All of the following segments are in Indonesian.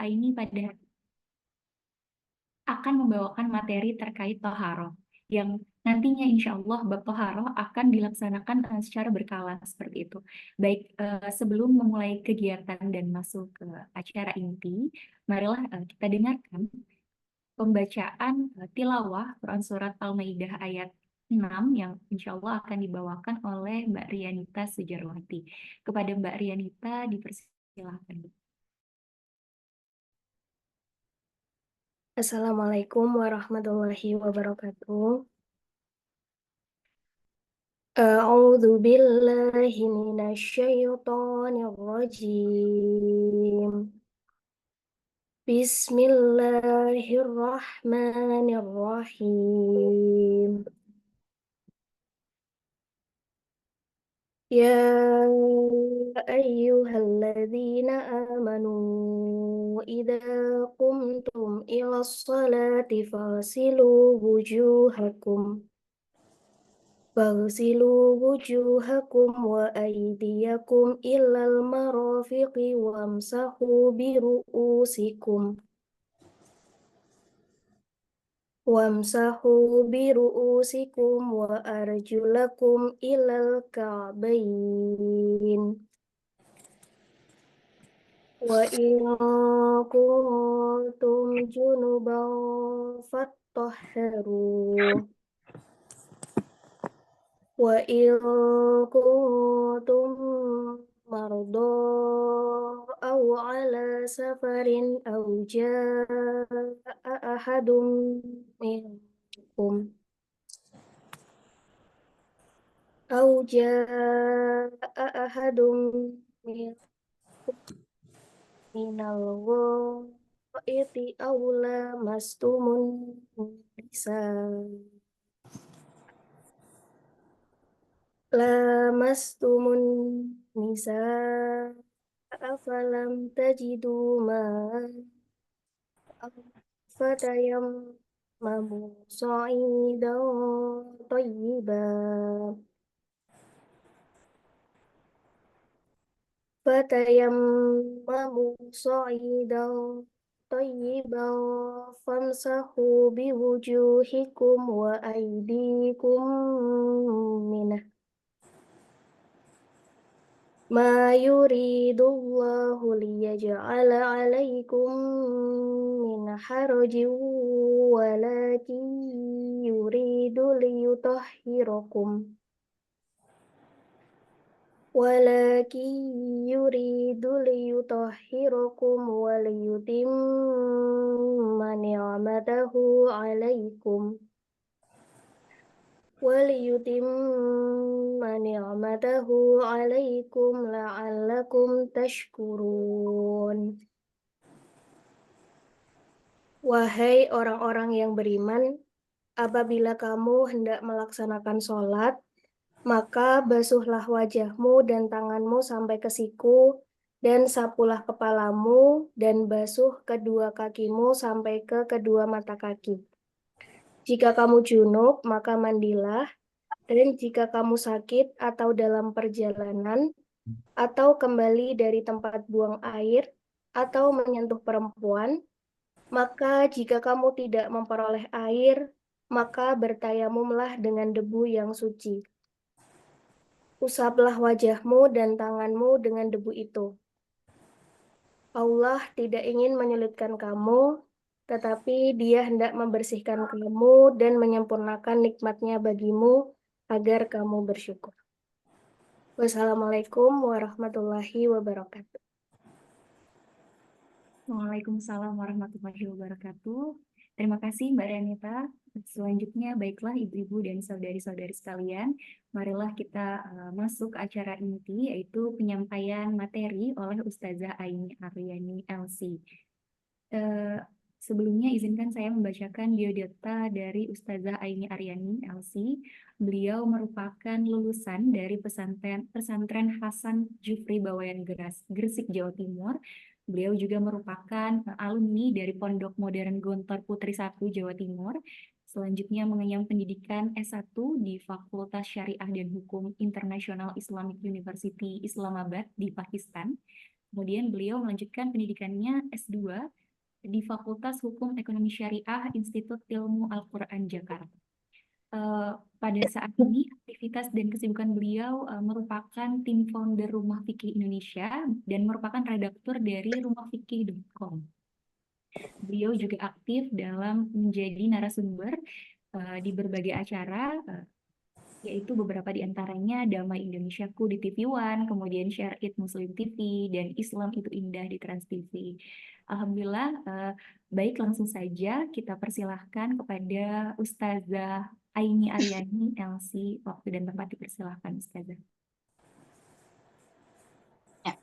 Aini pada akan membawakan materi terkait toharoh yang nantinya insya Allah bab toharoh akan dilaksanakan secara berkala seperti itu. Baik, sebelum memulai kegiatan dan masuk ke acara inti, marilah kita dengarkan pembacaan tilawah Quran Surat Al-Maidah ayat 6 yang insya Allah akan dibawakan oleh Mbak Rianita Sujarwati. Kepada Mbak Rianita dipersilahkan. Assalamualaikum warahmatullahi wabarakatuh. A'udzu billahi minasyaitonir rajim. Bismillahirrahmanirrahim. Ya ayyuhalladzina amanu idza qumtum ilas salati fasilu wujuhakum فاغسلوا وجوهكم وأيديكم إلى المرافق وامسحوا برؤوسكم وأرجلكم إلى الكعبين وإن كنتم جنبا فاطهروا وإن كنتم مرضى أو على سفر أحد منكم أو جاء أحد منكم من الغائط أو لامستم النساء فلم تجدوا ماء فتيمموا صعيدا طيبا فامسحوا بوجوهكم وأيديكم منه ما يريد الله ليجعل عليكم من حرج ولكن يريد ليطهركم وليتم نعمته عليكم لعلكم تشكرون. Wahai orang-orang yang beriman, apabila kamu hendak melaksanakan sholat, maka basuhlah wajahmu dan tanganmu sampai ke siku, dan sapulah kepalamu, dan basuh kedua kakimu sampai ke kedua mata kaki. Jika kamu junub, maka mandilah, dan jika kamu sakit atau dalam perjalanan, atau kembali dari tempat buang air, atau menyentuh perempuan, maka jika kamu tidak memperoleh air, maka bertayamumlah dengan debu yang suci. Usaplah wajahmu dan tanganmu dengan debu itu. Allah tidak ingin menyulitkan kamu, tetapi Dia hendak membersihkan kamu dan menyempurnakan nikmat-Nya bagimu agar kamu bersyukur. Wassalamualaikum warahmatullahi wabarakatuh. Waalaikumsalam warahmatullahi wabarakatuh. Terima kasih Mbak Renita. Selanjutnya, baiklah ibu-ibu dan saudari-saudari sekalian, marilah kita masuk acara inti, yaitu penyampaian materi oleh Ustazah Aini Aryani LC. Sebelumnya izinkan saya membacakan biodata dari Ustazah Aini Aryani LC. Beliau merupakan lulusan dari pesantren Hasan Jufri Bawayan Gresik, Jawa Timur. Beliau juga merupakan alumni dari Pondok Modern Gontor Putri 1 Jawa Timur. Selanjutnya mengenyam pendidikan S1 di Fakultas Syariah dan Hukum International Islamic University Islamabad di Pakistan. Kemudian beliau melanjutkan pendidikannya S2 di Fakultas Hukum Ekonomi Syariah Institut Ilmu Al-Quran Jakarta. Pada saat ini aktivitas dan kesibukan beliau merupakan tim founder Rumah Fikih Indonesia dan merupakan redaktur dari rumahfikih.com. Beliau juga aktif dalam menjadi narasumber di berbagai acara, yaitu beberapa di antaranya Damai Indonesiaku di TV One, kemudian Share It Muslim TV, dan Islam Itu Indah di Trans TV. Alhamdulillah, baik langsung saja kita persilahkan kepada Ustazah Aini Aryani, LC, waktu dan tempat dipersilahkan Ustazah. Ya.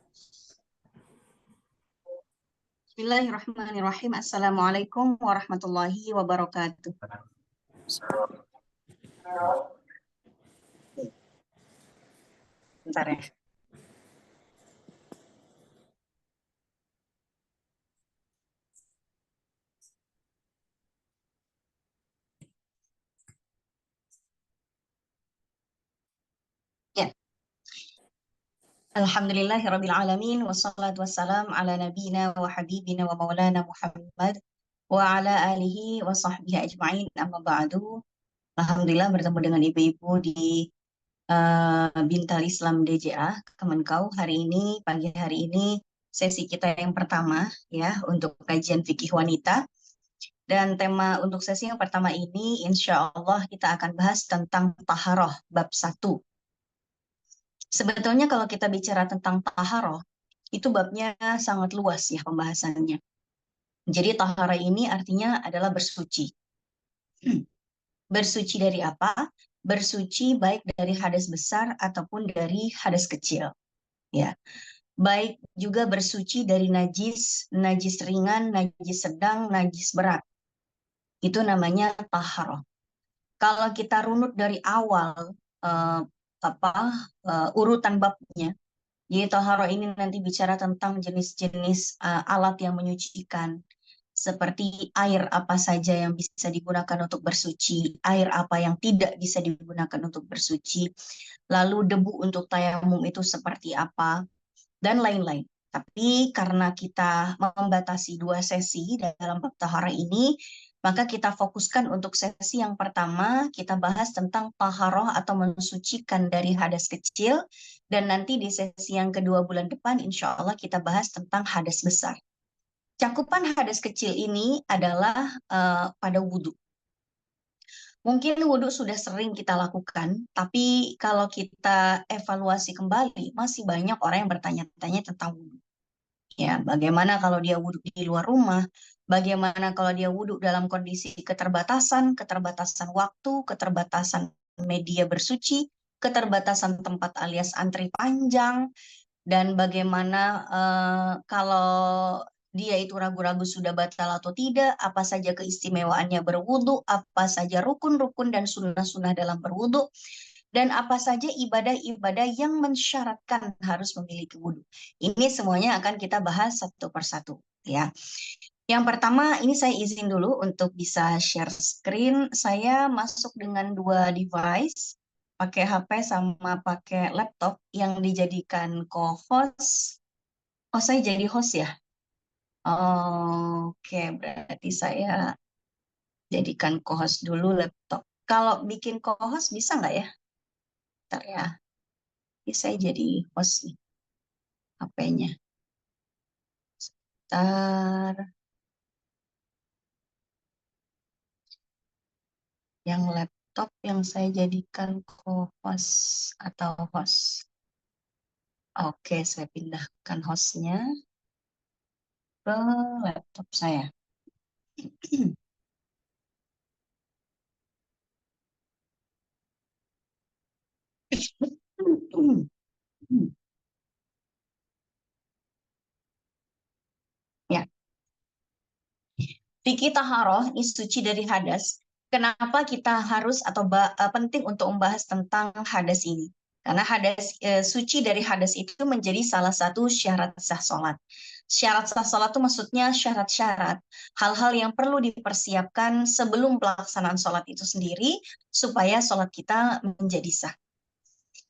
Bismillahirrahmanirrahim. Assalamualaikum warahmatullahi wabarakatuh. Bentar ya. Ya. Alhamdulillahirabbil alamin wassalatu wassalam ala nabiyina wa habibina wa maulana Muhammad wa ala alihi wa sahbihi ajma'in, amma ba'du. Alhamdulillah bertemu dengan ibu-ibu di Bintal Islam DJA Kemenkau pagi hari ini sesi kita yang pertama ya untuk kajian fikih wanita. Dan tema untuk sesi yang pertama ini insya Allah kita akan bahas tentang taharoh bab 1. Sebetulnya kalau kita bicara tentang taharoh, itu babnya sangat luas ya pembahasannya. Jadi taharah ini artinya adalah bersuci. Bersuci dari apa? Bersuci baik dari hadas besar ataupun dari hadas kecil. Ya. Baik juga bersuci dari najis, najis ringan, najis sedang, najis berat. Itu namanya taharah. Kalau kita runut dari awal urutan babnya, jadi taharah ini nanti bicara tentang jenis-jenis alat yang menyucikan, seperti air apa saja yang bisa digunakan untuk bersuci, air apa yang tidak bisa digunakan untuk bersuci, lalu debu untuk tayamum itu seperti apa, dan lain-lain. Tapi karena kita membatasi 2 sesi dalam bab taharah ini, maka kita fokuskan untuk sesi yang pertama, kita bahas tentang taharah atau mensucikan dari hadas kecil, dan nanti di sesi yang kedua bulan depan, insya Allah kita bahas tentang hadas besar. Cakupan hadas kecil ini adalah pada wudhu. Mungkin wudhu sudah sering kita lakukan, tapi kalau kita evaluasi kembali, masih banyak orang yang bertanya-tanya tentang wudhu. Ya, bagaimana kalau dia wudhu di luar rumah? Bagaimana kalau dia wudhu dalam kondisi keterbatasan waktu, keterbatasan media bersuci, keterbatasan tempat alias antri panjang, dan bagaimana kalau dia itu ragu-ragu sudah batal atau tidak, apa saja keistimewaannya berwudhu, apa saja rukun-rukun dan sunnah-sunnah dalam berwudhu, dan apa saja ibadah-ibadah yang mensyaratkan harus memiliki wudhu. Ini semuanya akan kita bahas satu persatu ya. Yang pertama, ini saya izin dulu untuk bisa share screen. Saya masuk dengan 2 device, pakai HP sama pakai laptop yang dijadikan co-host. Oh, saya jadi host ya? Oke, berarti saya jadikan co-host dulu laptop. Kalau bikin co-host bisa nggak ya? Bentar ya. Ini saya jadi host nih, HP-nya. Bentar. Yang laptop yang saya jadikan co-host atau host. Oke, saya pindahkan hostnya ke laptop saya. Ya, fikih taharoh ini suci dari hadas. Kenapa kita harus atau penting untuk membahas tentang hadas ini? Karena suci dari hadas itu menjadi salah satu syarat sah sholat. Syarat sah sholat itu maksudnya syarat-syarat, hal-hal yang perlu dipersiapkan sebelum pelaksanaan sholat itu sendiri, supaya sholat kita menjadi sah.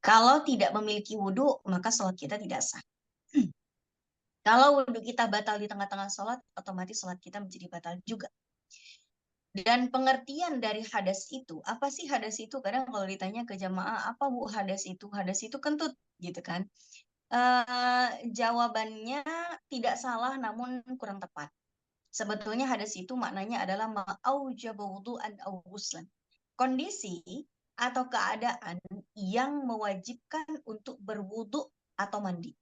Kalau tidak memiliki wudhu, maka sholat kita tidak sah. Kalau wudhu kita batal di tengah-tengah sholat, otomatis sholat kita menjadi batal juga. Dan pengertian dari hadas itu, apa sih hadas itu? Kadang kalau ditanya ke jamaah, apa Bu hadas itu? Hadas itu kentut, gitu kan. Jawabannya tidak salah, namun kurang tepat. Sebetulnya hadas itu maknanya adalah ma'aujaba wudu'an aw ghuslan. Kondisi atau keadaan yang mewajibkan untuk berwudu atau mandi.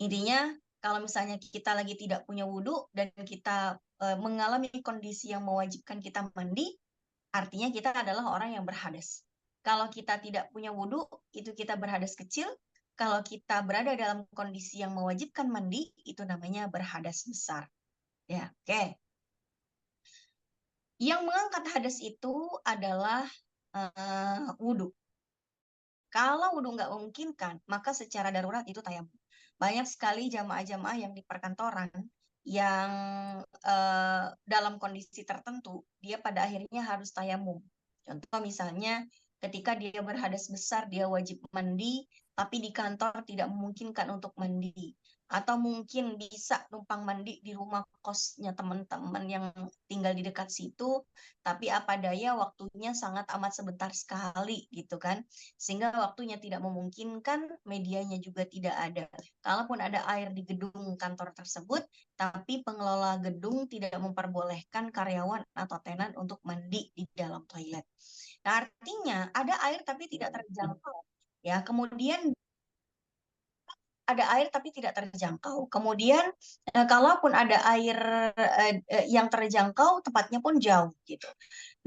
Intinya, kalau misalnya kita lagi tidak punya wudhu dan kita mengalami kondisi yang mewajibkan kita mandi, artinya kita adalah orang yang berhadas. Kalau kita tidak punya wudhu, itu kita berhadas kecil. Kalau kita berada dalam kondisi yang mewajibkan mandi, itu namanya berhadas besar. Ya, oke. Yang mengangkat hadas itu adalah wudhu. Kalau wudhu nggak memungkinkan, maka secara darurat itu tayamum. Banyak sekali jamaah-jamaah yang di perkantoran yang dalam kondisi tertentu, dia pada akhirnya harus tayamum. Contoh misalnya ketika dia berhadas besar, dia wajib mandi, tapi di kantor tidak memungkinkan untuk mandi. Atau mungkin bisa numpang mandi di rumah kosnya teman-teman yang tinggal di dekat situ, tapi apa daya waktunya sangat amat sebentar sekali gitu kan. Sehingga waktunya tidak memungkinkan, medianya juga tidak ada. Kalaupun ada air di gedung kantor tersebut, tapi pengelola gedung tidak memperbolehkan karyawan atau tenan untuk mandi di dalam toilet. Nah, artinya ada air tapi tidak terjangkau. Ya, kemudian ada air tapi tidak terjangkau. Kemudian kalaupun ada air yang terjangkau, tempatnya pun jauh gitu.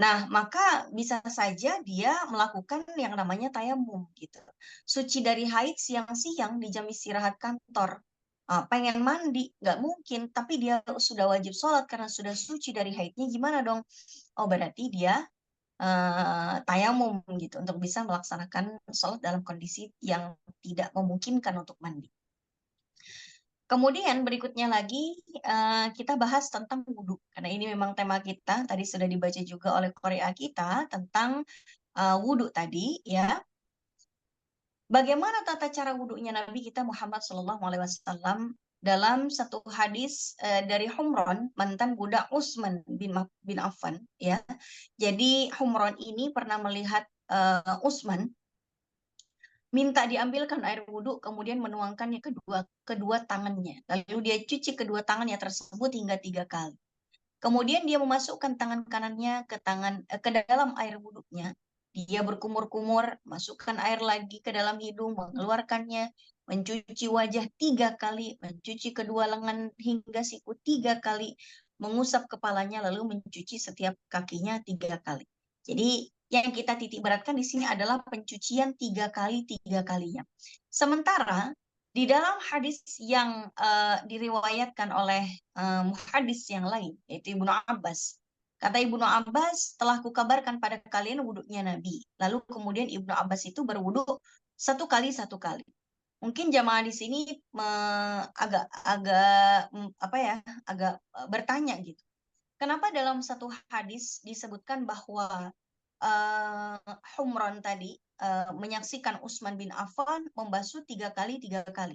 Nah, maka bisa saja dia melakukan yang namanya tayamum gitu. Suci dari haid siang-siang di jam istirahat kantor. Pengen mandi, nggak mungkin, tapi dia sudah wajib sholat karena sudah suci dari haidnya, gimana dong? Oh, berarti dia tayamum gitu untuk bisa melaksanakan sholat dalam kondisi yang tidak memungkinkan untuk mandi. Kemudian berikutnya lagi kita bahas tentang wudhu. Karena ini memang tema kita, tadi sudah dibaca juga oleh Korea kita tentang wudhu tadi ya. Bagaimana tata cara wudhunya Nabi kita Muhammad SAW dalam satu hadis dari Humron, mantan budak Utsman bin Affan ya. Jadi Humron ini pernah melihat Utsman minta diambilkan air wudhu, kemudian menuangkannya kedua tangannya. Lalu dia cuci kedua tangannya tersebut hingga 3 kali. Kemudian dia memasukkan tangan kanannya ke dalam air wudhunya. Dia berkumur-kumur, masukkan air lagi ke dalam hidung, mengeluarkannya, mencuci wajah 3 kali, mencuci kedua lengan hingga siku 3 kali, mengusap kepalanya, lalu mencuci setiap kakinya 3 kali. Jadi yang kita titik beratkan di sini adalah pencucian 3 kali 3 kalinya. Sementara di dalam hadis yang diriwayatkan oleh hadis yang lain, yaitu Ibnu Abbas. Kata Ibnu Abbas, telah kukabarkan pada kalian wudhunya Nabi. Lalu kemudian Ibnu Abbas itu berwudhu 1 kali 1 kali. Mungkin jamaah di sini agak bertanya gitu. Kenapa dalam satu hadis disebutkan bahwa Humron tadi menyaksikan Utsman bin Affan membasuh 3 kali 3 kali.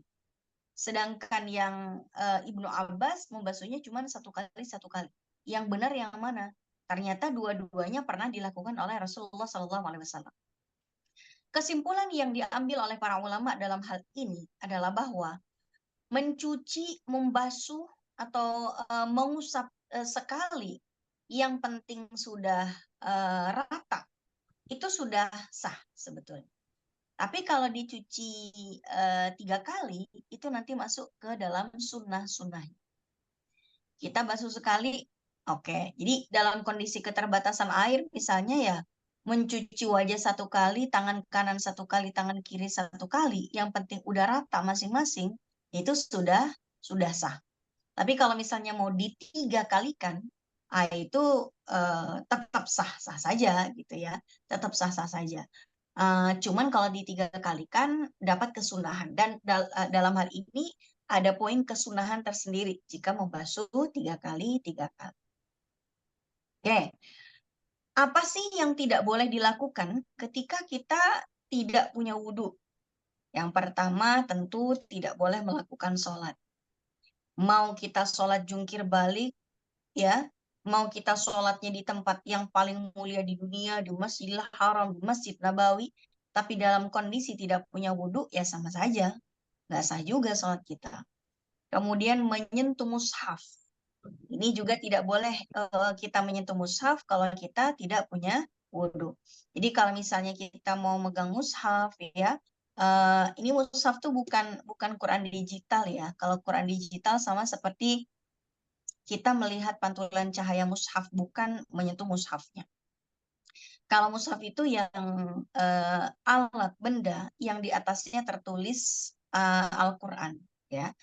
Sedangkan yang Ibnu Abbas membasuhnya cuma 1 kali 1 kali. Yang benar yang mana? Ternyata dua-duanya pernah dilakukan oleh Rasulullah SAW. Kesimpulan yang diambil oleh para ulama dalam hal ini adalah bahwa mencuci, membasuh, atau mengusap sekali, yang penting sudah rata, itu sudah sah sebetulnya. Tapi kalau dicuci 3 kali, itu nanti masuk ke dalam sunnah-sunnah. Kita basuh sekali, oke. Jadi dalam kondisi keterbatasan air, misalnya ya, mencuci wajah 1 kali, tangan kanan 1 kali, tangan kiri 1 kali, yang penting udah rata masing-masing, itu sudah sah. Tapi kalau misalnya mau di3 kalikan, itu tetap sah-sah saja gitu ya, tetap sah-sah saja. Cuman kalau di3 kalikan dapat kesunahan, dan dalam hal ini ada poin kesunahan tersendiri jika membasuh 3 kali 3 kali. Oke, apa sih yang tidak boleh dilakukan ketika kita tidak punya wudhu? Yang pertama tentu tidak boleh melakukan sholat. mau kita sholat jungkir balik, ya, mau kita sholatnya di tempat yang paling mulia di dunia, di Masjidil Haram, di Masjid Nabawi, tapi dalam kondisi tidak punya wudhu, ya sama saja, nggak sah juga sholat kita. Kemudian menyentuh mushaf. Ini juga tidak boleh kita menyentuh mushaf kalau kita tidak punya wudhu. Jadi kalau misalnya kita mau megang mushaf, ya, ini mushaf tuh bukan Quran digital ya. Kalau Quran digital sama seperti kita melihat pantulan cahaya mushaf, bukan menyentuh mushafnya. Kalau mushaf itu yang alat benda yang di atasnya tertulis Al-Quran, ya.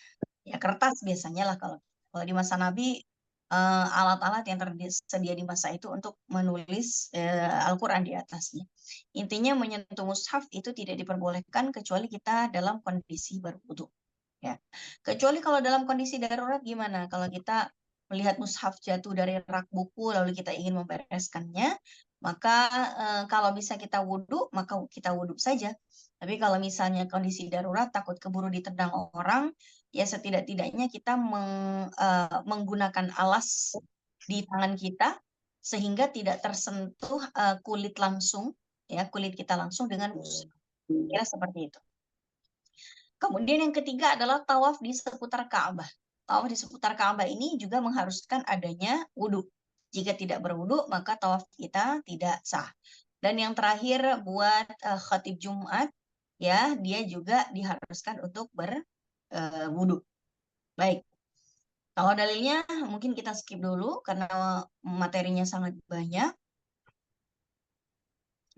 Ya kertas biasanya lah kalau di masa Nabi alat-alat yang tersedia di masa itu untuk menulis Al-Quran di atasnya. Intinya menyentuh mushaf itu tidak diperbolehkan kecuali kita dalam kondisi berwudu. Ya. Kecuali kalau dalam kondisi darurat gimana? Kalau kita melihat mushaf jatuh dari rak buku lalu kita ingin membereskannya, maka kalau bisa kita wudhu, maka kita wudhu saja. Tapi kalau misalnya kondisi darurat takut keburu ditendang orang, ya setidak-tidaknya kita menggunakan alas di tangan kita sehingga tidak tersentuh kulit langsung, ya kulit kita langsung dengan mushaf. Kira seperti itu. Kemudian yang ketiga adalah tawaf di seputar Ka'bah. Tawaf di seputar Ka'bah ini juga mengharuskan adanya wudhu. Jika tidak berwudhu, maka tawaf kita tidak sah. Dan yang terakhir buat khatib Jumat, ya dia juga diharuskan untuk berwudhu. Baik, kalau dalilnya mungkin kita skip dulu karena materinya sangat banyak.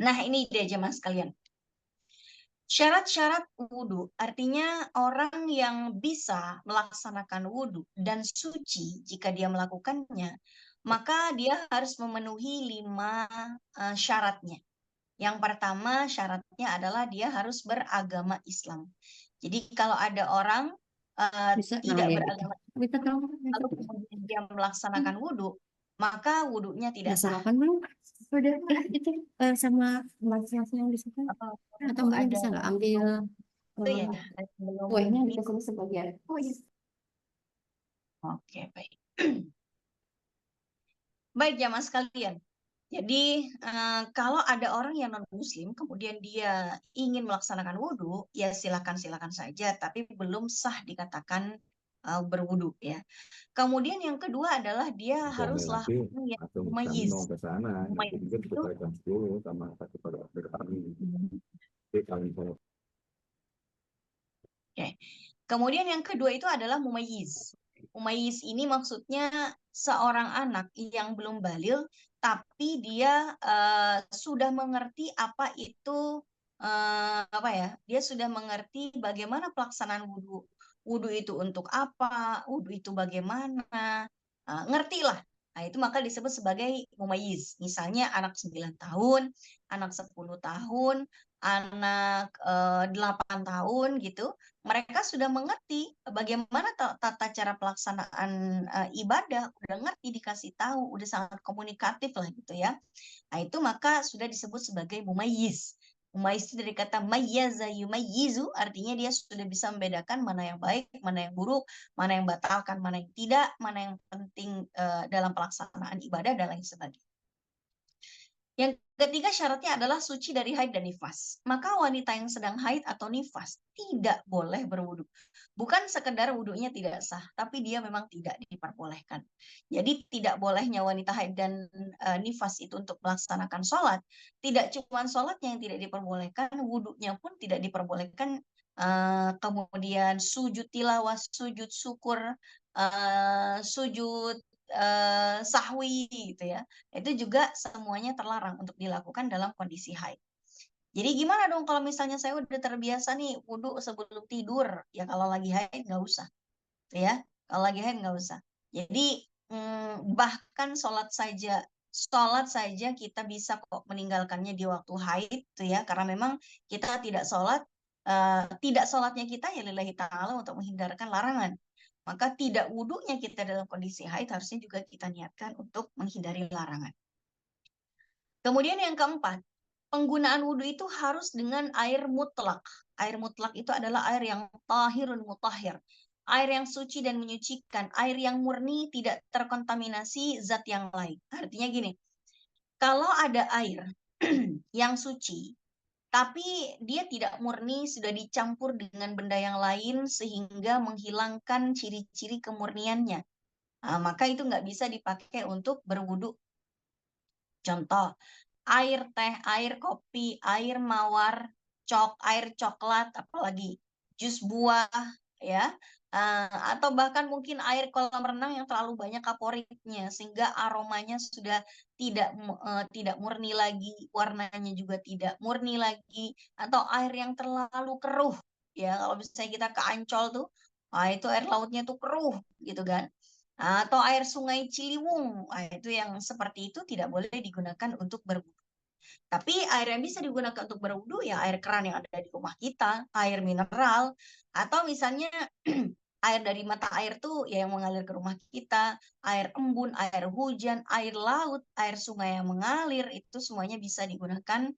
Nah ini dia jemaah sekalian. Syarat-syarat wudhu, artinya orang yang bisa melaksanakan wudhu dan suci jika dia melakukannya, maka dia harus memenuhi 5 syaratnya. Yang pertama syaratnya adalah dia harus beragama Islam. Jadi kalau ada orang tidak beragama Islam, lalu kemudian dia melaksanakan wudhu, maka wudhunya tidak sah. Makan belum? Udah itu sama masnya yang di situ. Atau Atau mbaknya ada bisa nggak ambil itu ya, belum kuenya di sini sebagian? Oh iya. Oke, baik. Baik, jamaah sekalian. Jadi, kalau ada orang yang non-muslim, kemudian dia ingin melaksanakan wudhu, ya silakan-silakan saja, tapi belum sah dikatakan berwudhu, ya. Kemudian yang kedua adalah dia haruslah orang yang mumayyiz. ke sana, nanti Mumayyiz juga itu, kita jam 10 sama satu pada kami. Jadi kalau misalnya Oke. Kemudian yang kedua itu adalah mumayyiz. Mumayyiz ini maksudnya seorang anak yang belum balil, tapi dia sudah mengerti apa itu apa ya? Dia sudah mengerti bagaimana pelaksanaan wudhu. Wudhu itu untuk apa? Wudhu itu bagaimana? Ngerti lah. Nah, itu maka disebut sebagai mumayyiz. Misalnya anak 9 tahun, anak 10 tahun, anak 8 tahun gitu. Mereka sudah mengerti bagaimana tata cara pelaksanaan ibadah, udah ngerti, dikasih tahu, udah sangat komunikatif lah gitu ya. Nah itu maka sudah disebut sebagai mumayyiz. Mumayyiz itu dari kata mayyaza yumayyizu, artinya dia sudah bisa membedakan mana yang baik, mana yang buruk, mana yang batalkan, mana yang tidak, mana yang penting dalam pelaksanaan ibadah dan lain sebagainya. Yang ketiga syaratnya adalah suci dari haid dan nifas. Maka wanita yang sedang haid atau nifas tidak boleh berwudu. Bukan sekedar wudunya tidak sah, tapi dia memang tidak diperbolehkan. Jadi tidak bolehnya wanita haid dan nifas itu untuk melaksanakan sholat. Tidak cuma sholatnya yang tidak diperbolehkan, wudunya pun tidak diperbolehkan. Kemudian sujud tilawah, sujud syukur, sujud sahwi gitu ya. Itu juga semuanya terlarang untuk dilakukan dalam kondisi haid. Jadi gimana dong kalau misalnya saya udah terbiasa nih wudhu sebelum tidur, ya kalau lagi haid nggak usah, ya. Kalau lagi haid nggak usah. Jadi bahkan sholat saja kita bisa kok meninggalkannya di waktu haid, tuh ya, karena memang kita tidak sholat, tidak sholatnya kita ya lillahi ta'ala untuk menghindarkan larangan. Maka tidak wudhunya kita dalam kondisi haid harusnya juga kita niatkan untuk menghindari larangan. Kemudian yang keempat, penggunaan wudhu itu harus dengan air mutlak. Air mutlak itu adalah air yang tahirun mutahhir. air yang suci dan menyucikan, air yang murni tidak terkontaminasi zat yang lain. Artinya gini, kalau ada air yang suci, tapi dia tidak murni, sudah dicampur dengan benda yang lain sehingga menghilangkan ciri-ciri kemurniannya, maka itu nggak bisa dipakai untuk berwudu. Contoh, air teh, air kopi, air mawar, air coklat, apalagi jus buah, ya, atau bahkan mungkin air kolam renang yang terlalu banyak kaporitnya sehingga aromanya sudah tidak murni lagi, warnanya juga tidak murni lagi, atau air yang terlalu keruh, ya, kalau misalnya kita ke Ancol tuh, itu air lautnya tuh keruh, gitu kan. Atau air sungai Ciliwung, itu yang seperti itu tidak boleh digunakan untuk berwudu. Tapi air yang bisa digunakan untuk berwudu ya air keran yang ada di rumah kita, air mineral, atau misalnya air dari mata air tuh ya yang mengalir ke rumah kita, air embun, air hujan, air laut, air sungai yang mengalir, itu semuanya bisa digunakan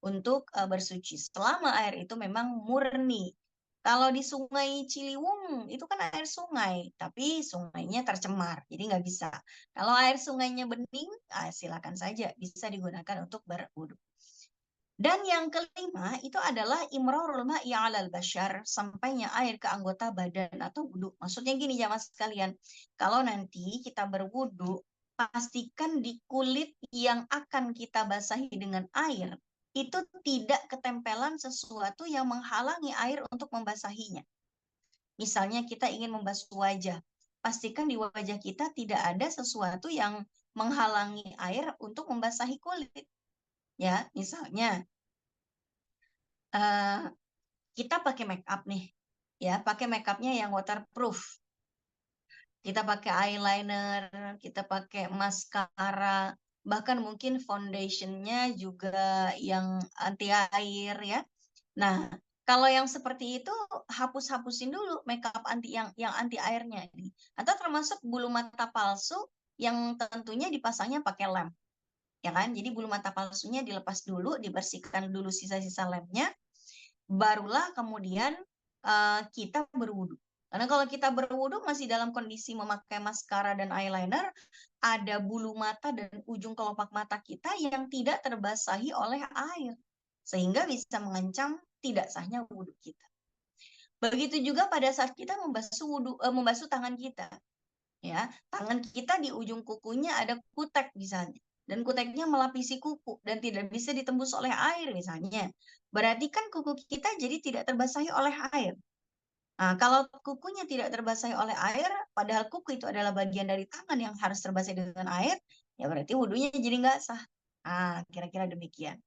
untuk bersuci selama air itu memang murni. Kalau di sungai Ciliwung itu kan air sungai, tapi sungainya tercemar, jadi nggak bisa. Kalau air sungainya bening, silakan saja bisa digunakan untuk berwudu. Dan yang kelima itu adalah imrarul ma'i 'alal bashar, sampainya air ke anggota badan atau wudu. Maksudnya gini jamaah sekalian, kalau nanti kita berwudu, pastikan di kulit yang akan kita basahi dengan air itu tidak ketempelan sesuatu yang menghalangi air untuk membasahinya. Misalnya kita ingin membasuh wajah, pastikan di wajah kita tidak ada sesuatu yang menghalangi air untuk membasahi kulit. Ya, misalnya kita pakai make up nih, ya, pakai make upnya yang waterproof. Kita pakai eyeliner, kita pakai maskara, bahkan mungkin foundationnya juga yang anti air, ya. Nah, kalau yang seperti itu hapus-hapusin dulu makeup yang anti airnya ini. Atau termasuk bulu mata palsu yang tentunya dipasangnya pakai lem. Ya kan? Jadi bulu mata palsunya dilepas dulu, dibersihkan dulu sisa-sisa lemnya, barulah kemudian kita berwudu. Karena kalau kita berwudu masih dalam kondisi memakai maskara dan eyeliner, ada bulu mata dan ujung kelopak mata kita yang tidak terbasahi oleh air, sehingga bisa mengancam tidak sahnya wudhu kita. Begitu juga pada saat kita membasuh tangan kita, ya, tangan kita di ujung kukunya ada kutek misalnya, dan kuteknya melapisi kuku dan tidak bisa ditembus oleh air misalnya. Berarti kan kuku kita jadi tidak terbasahi oleh air. Nah, kalau kukunya tidak terbasahi oleh air, padahal kuku itu adalah bagian dari tangan yang harus terbasahi dengan air, ya berarti wudhunya jadi nggak sah. Kira-kira demikian.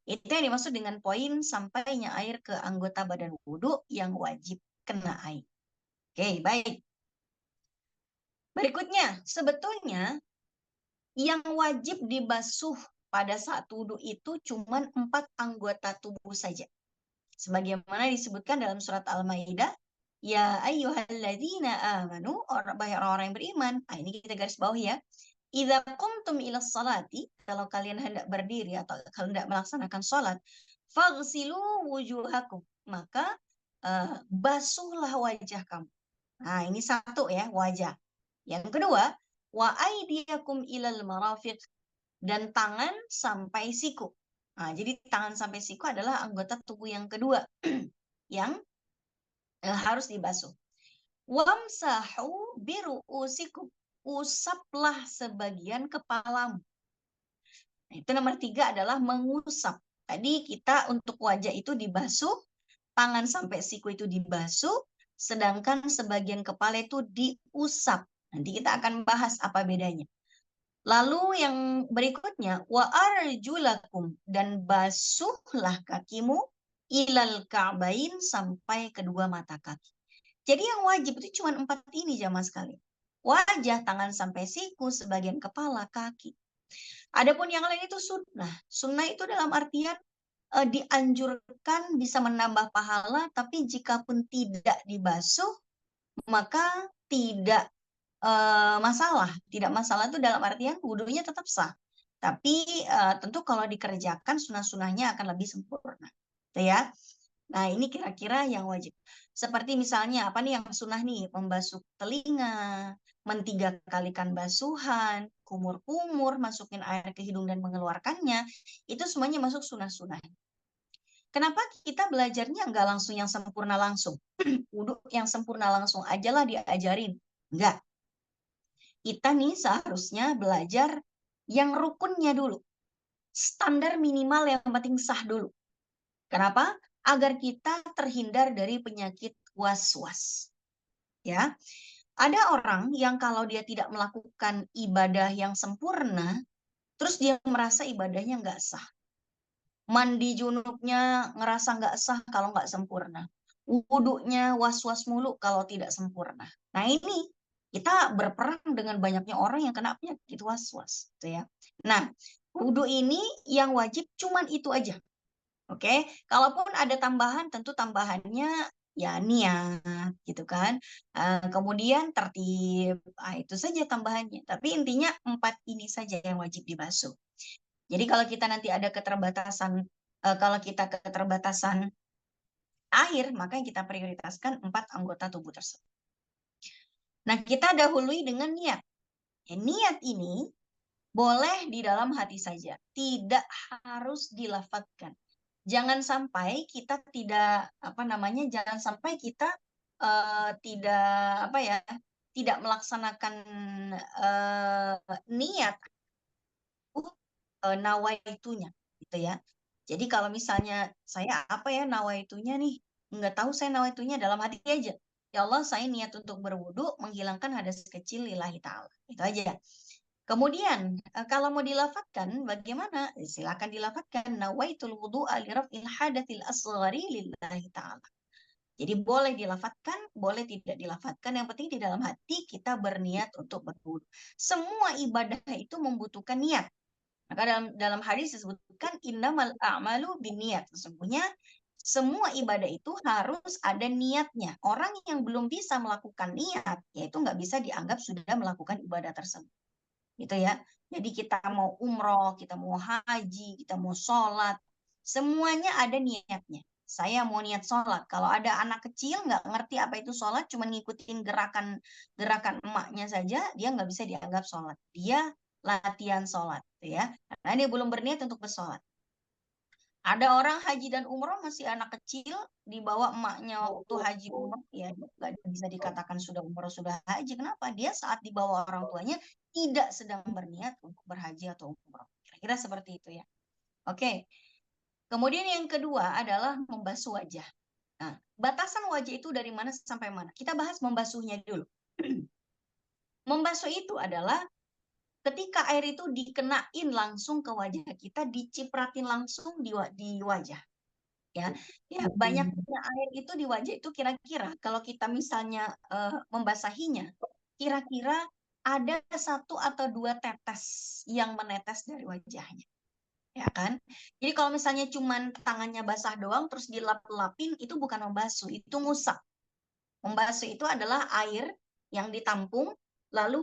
Itu yang dimaksud dengan poin sampainya air ke anggota badan wudhu yang wajib kena air. Oke, baik. Berikutnya, sebetulnya yang wajib dibasuh pada saat wudhu itu cuma 4 anggota tubuh saja. Sebagaimana disebutkan dalam surat Al-Maidah, ya ayyuhalladzina amanu, orang-orang yang beriman. Ini kita garis bawah ya. Idza qumtum ila salati, kalau kalian hendak berdiri atau kalau hendak melaksanakan sholat, faghsilu wujuhakum, maka basuhlah wajah kamu. Nah, ini satu ya, wajah. Yang kedua, wa aydiyakum ilal marafiq, dan tangan sampai siku. Nah, jadi tangan sampai siku adalah anggota tubuh yang kedua yang harus dibasuh. Wamsahu biru'usikum, usaplah sebagian kepalamu. Nah, itu nomor 3 adalah mengusap. Tadi kita untuk wajah itu dibasuh, tangan sampai siku itu dibasuh, sedangkan sebagian kepala itu diusap. Nanti kita akan bahas apa bedanya. Lalu yang berikutnya, wa arjulakum, dan basuhlah kakimu ilal ka'bain, sampai kedua mata kaki. Jadi yang wajib itu cuma 4 ini jamaah sekalian. Wajah, tangan sampai siku, sebagian kepala, kaki. Adapun yang lain itu sunnah. Sunnah itu dalam artian dianjurkan, bisa menambah pahala, tapi jikapun tidak dibasuh, maka tidak masalah. Tidak masalah itu dalam artian wudhunya tetap sah. Tapi tentu kalau dikerjakan sunnah-sunnahnya akan lebih sempurna. Gitu ya. Nah, ini kira-kira yang wajib. Seperti misalnya apa nih yang sunnah nih? Membasuh telinga, mentiga kalikan basuhan, kumur-kumur, masukin air ke hidung dan mengeluarkannya. Itu semuanya masuk sunnah-sunnah. Kenapa kita belajarnya nggak langsung yang sempurna langsung? Wudhu yang sempurna langsung aja lah diajarin. Enggak. Kita nih seharusnya belajar yang rukunnya dulu. Standar minimal yang penting sah dulu. Kenapa? Agar kita terhindar dari penyakit was-was. Ya, ada orang yang kalau dia tidak melakukan ibadah yang sempurna, terus dia merasa ibadahnya nggak sah. Mandi junubnya ngerasa nggak sah kalau nggak sempurna. Wudhunya was-was mulu kalau tidak sempurna. Nah ini kita berperang dengan banyaknya orang yang kena penyakit was-was, gitu ya. Nah, wudhu ini yang wajib cuman itu aja. Oke, kalaupun ada tambahan, tentu tambahannya ya niat, gitu kan. Kemudian tertib, itu saja tambahannya. Tapi intinya 4 ini saja yang wajib dibasuh. Jadi kalau kita nanti ada keterbatasan, kalau kita keterbatasan air, maka yang kita prioritaskan 4 anggota tubuh tersebut. Nah, kita dahului dengan niat. Ya, niat ini boleh di dalam hati saja, tidak harus dilafadzkan. Jangan sampai kita tidak jangan sampai kita tidak tidak melaksanakan niat nawaitunya gitu ya. Jadi kalau misalnya saya nawaitunya nih, nggak tahu saya nawaitunya dalam hati aja. Ya Allah, saya niat untuk berwudu menghilangkan hadas kecil lillahi ta'ala. Itu aja. Kemudian kalau mau dilafatkan bagaimana? Silakan dilafatkan nawaitul wudu'a li raf'il hadatsil asghari lillahi ta'ala. Jadi boleh dilafatkan, boleh tidak dilafatkan. Yang penting di dalam hati kita berniat untuk berwudu. Semua ibadah itu membutuhkan niat. Maka dalam hadis disebutkan innamal a'malu binniyat. Sesungguhnya semua ibadah itu harus ada niatnya. Orang yang belum bisa melakukan niat, yaitu nggak bisa dianggap sudah melakukan ibadah tersebut. Gitu ya. Jadi kita mau umroh, kita mau haji, kita mau sholat, semuanya ada niatnya. Saya mau niat sholat. Kalau ada anak kecil nggak ngerti apa itu sholat, cuma ngikutin gerakan emaknya saja, dia nggak bisa dianggap sholat. Dia latihan sholat, ya. Karena dia belum berniat untuk bersholat. Ada orang haji dan umroh masih anak kecil, dibawa emaknya waktu haji umroh, ya nggak bisa dikatakan sudah umroh sudah haji. Kenapa? Dia saat dibawa orang tuanya tidak sedang berniat untuk berhaji atau umroh. Kira-kira seperti itu ya. Oke. Kemudian yang kedua adalah membasuh wajah. Nah, batasan wajah itu dari mana sampai mana? Kita bahas membasuhnya dulu. Membasuh itu adalah ketika air itu dikenain langsung ke wajah kita, dicipratin langsung di wajah. Ya, banyaknya air itu di wajah itu kira-kira kalau kita misalnya membasahinya, kira-kira ada 1 atau 2 tetes yang menetes dari wajahnya. Ya kan? Jadi kalau misalnya cuman tangannya basah doang terus dilap-lapin, itu bukan membasuh, itu ngusap. Membasuh itu adalah air yang ditampung lalu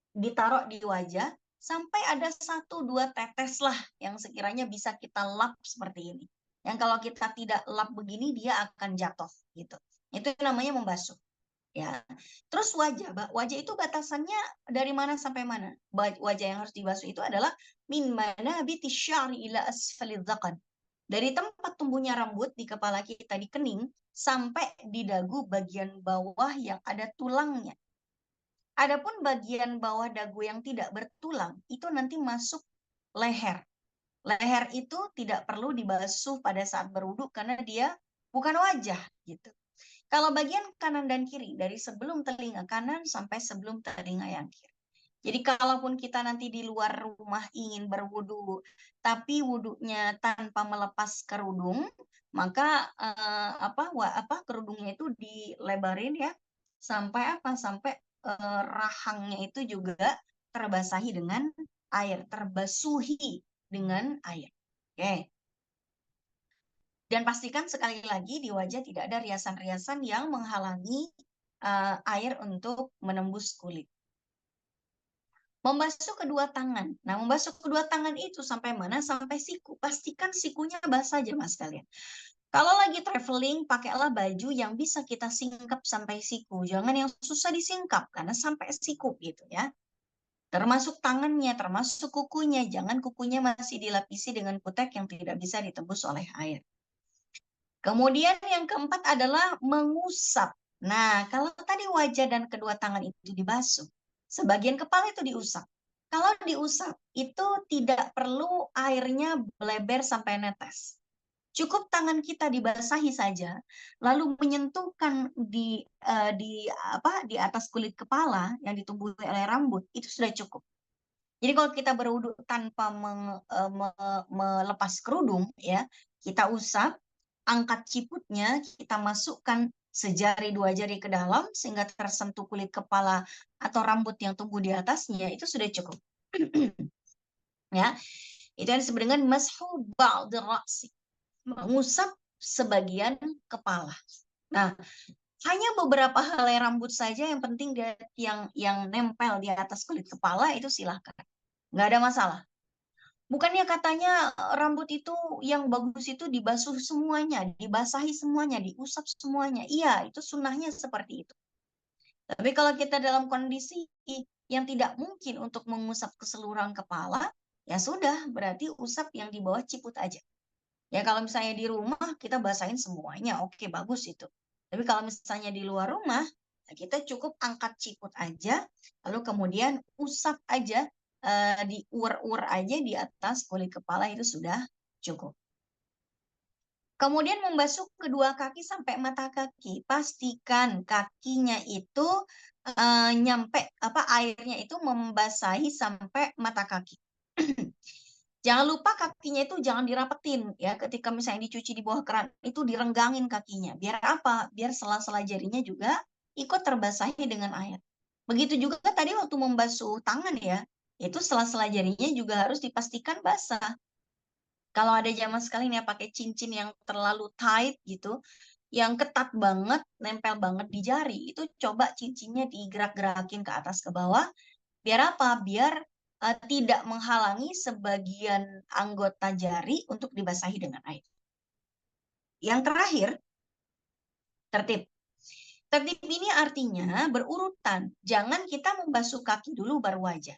ditaruh di wajah sampai ada 1-2 tetes lah yang sekiranya bisa kita lap seperti ini. Yang kalau kita tidak lap begini dia akan jatuh gitu. Itu namanya membasuh. Ya. Terus wajah itu batasannya dari mana sampai mana? Wajah yang harus dibasuh itu adalah min manabiti sya'ri ila asfalidz dzaqan. Dari tempat tumbuhnya rambut di kepala kita di kening sampai di dagu bagian bawah yang ada tulangnya. Adapun bagian bawah dagu yang tidak bertulang, itu nanti masuk leher. Leher itu tidak perlu dibasuh pada saat berwudu karena dia bukan wajah gitu. Kalau bagian kanan dan kiri, dari sebelum telinga kanan sampai sebelum telinga yang kiri. Jadi kalaupun kita nanti di luar rumah ingin berwudu, tapi wudunya tanpa melepas kerudung, maka kerudungnya itu dilebarin ya sampai sampai rahangnya itu juga terbasahi dengan air, terbasuhi dengan air. Oke. Dan pastikan sekali lagi di wajah tidak ada riasan-riasan yang menghalangi air untuk menembus kulit. Membasuh kedua tangan. Nah, membasuh kedua tangan itu sampai mana? Sampai siku. Pastikan sikunya basah aja mas kalian. Kalau lagi traveling, pakailah baju yang bisa kita singkap sampai siku. Jangan yang susah disingkap, karena sampai siku gitu ya. Termasuk tangannya, termasuk kukunya. Jangan kukunya masih dilapisi dengan kutek yang tidak bisa ditembus oleh air. Kemudian yang keempat adalah mengusap. Nah, kalau tadi wajah dan kedua tangan itu dibasuh, sebagian kepala itu diusap. Kalau diusap, itu tidak perlu airnya bleber sampai netes. Cukup tangan kita dibasahi saja, lalu menyentuhkan di atas kulit kepala yang ditumbuhi oleh rambut, itu sudah cukup. Jadi kalau kita berwudu tanpa melepas kerudung, ya, kita usap, angkat ciputnya, kita masukkan sejari dua jari ke dalam sehingga tersentuh kulit kepala atau rambut yang tumbuh di atasnya, itu sudah cukup. Ya, itu yang disebut dengan mashu ba'd ra'si, mengusap sebagian kepala. Nah, hanya beberapa helai rambut saja yang penting yang nempel di atas kulit kepala itu silahkan. Nggak ada masalah. Bukannya katanya rambut itu yang bagus itu dibasuh semuanya, dibasahi semuanya, diusap semuanya. Iya, itu sunnahnya seperti itu. Tapi kalau kita dalam kondisi yang tidak mungkin untuk mengusap keseluruhan kepala, ya sudah, berarti usap yang di bawah ciput aja. Ya kalau misalnya di rumah kita basahin semuanya, oke bagus itu. Tapi kalau misalnya di luar rumah, kita cukup angkat ciput aja, lalu kemudian usap aja, diur-ur aja di atas kulit kepala itu sudah cukup. Kemudian membasuh kedua kaki sampai mata kaki. Pastikan kakinya itu nyampe airnya itu membasahi sampai mata kaki. Jangan lupa kakinya itu jangan dirapetin ya, ketika misalnya dicuci di bawah keran itu direnggangin kakinya. Biar apa? Biar sela-sela jarinya juga ikut terbasahi dengan air. Begitu juga tadi waktu membasuh tangan ya, itu sela-sela jarinya juga harus dipastikan basah. Kalau ada zaman sekali nih pakai cincin yang terlalu tight gitu, yang ketat banget, nempel banget di jari, itu coba cincinnya digerak-gerakin ke atas ke bawah. Biar apa? Biar tidak menghalangi sebagian anggota jari untuk dibasahi dengan air. Yang terakhir, tertib. Tertib ini artinya berurutan. Jangan kita membasuh kaki dulu baru wajah.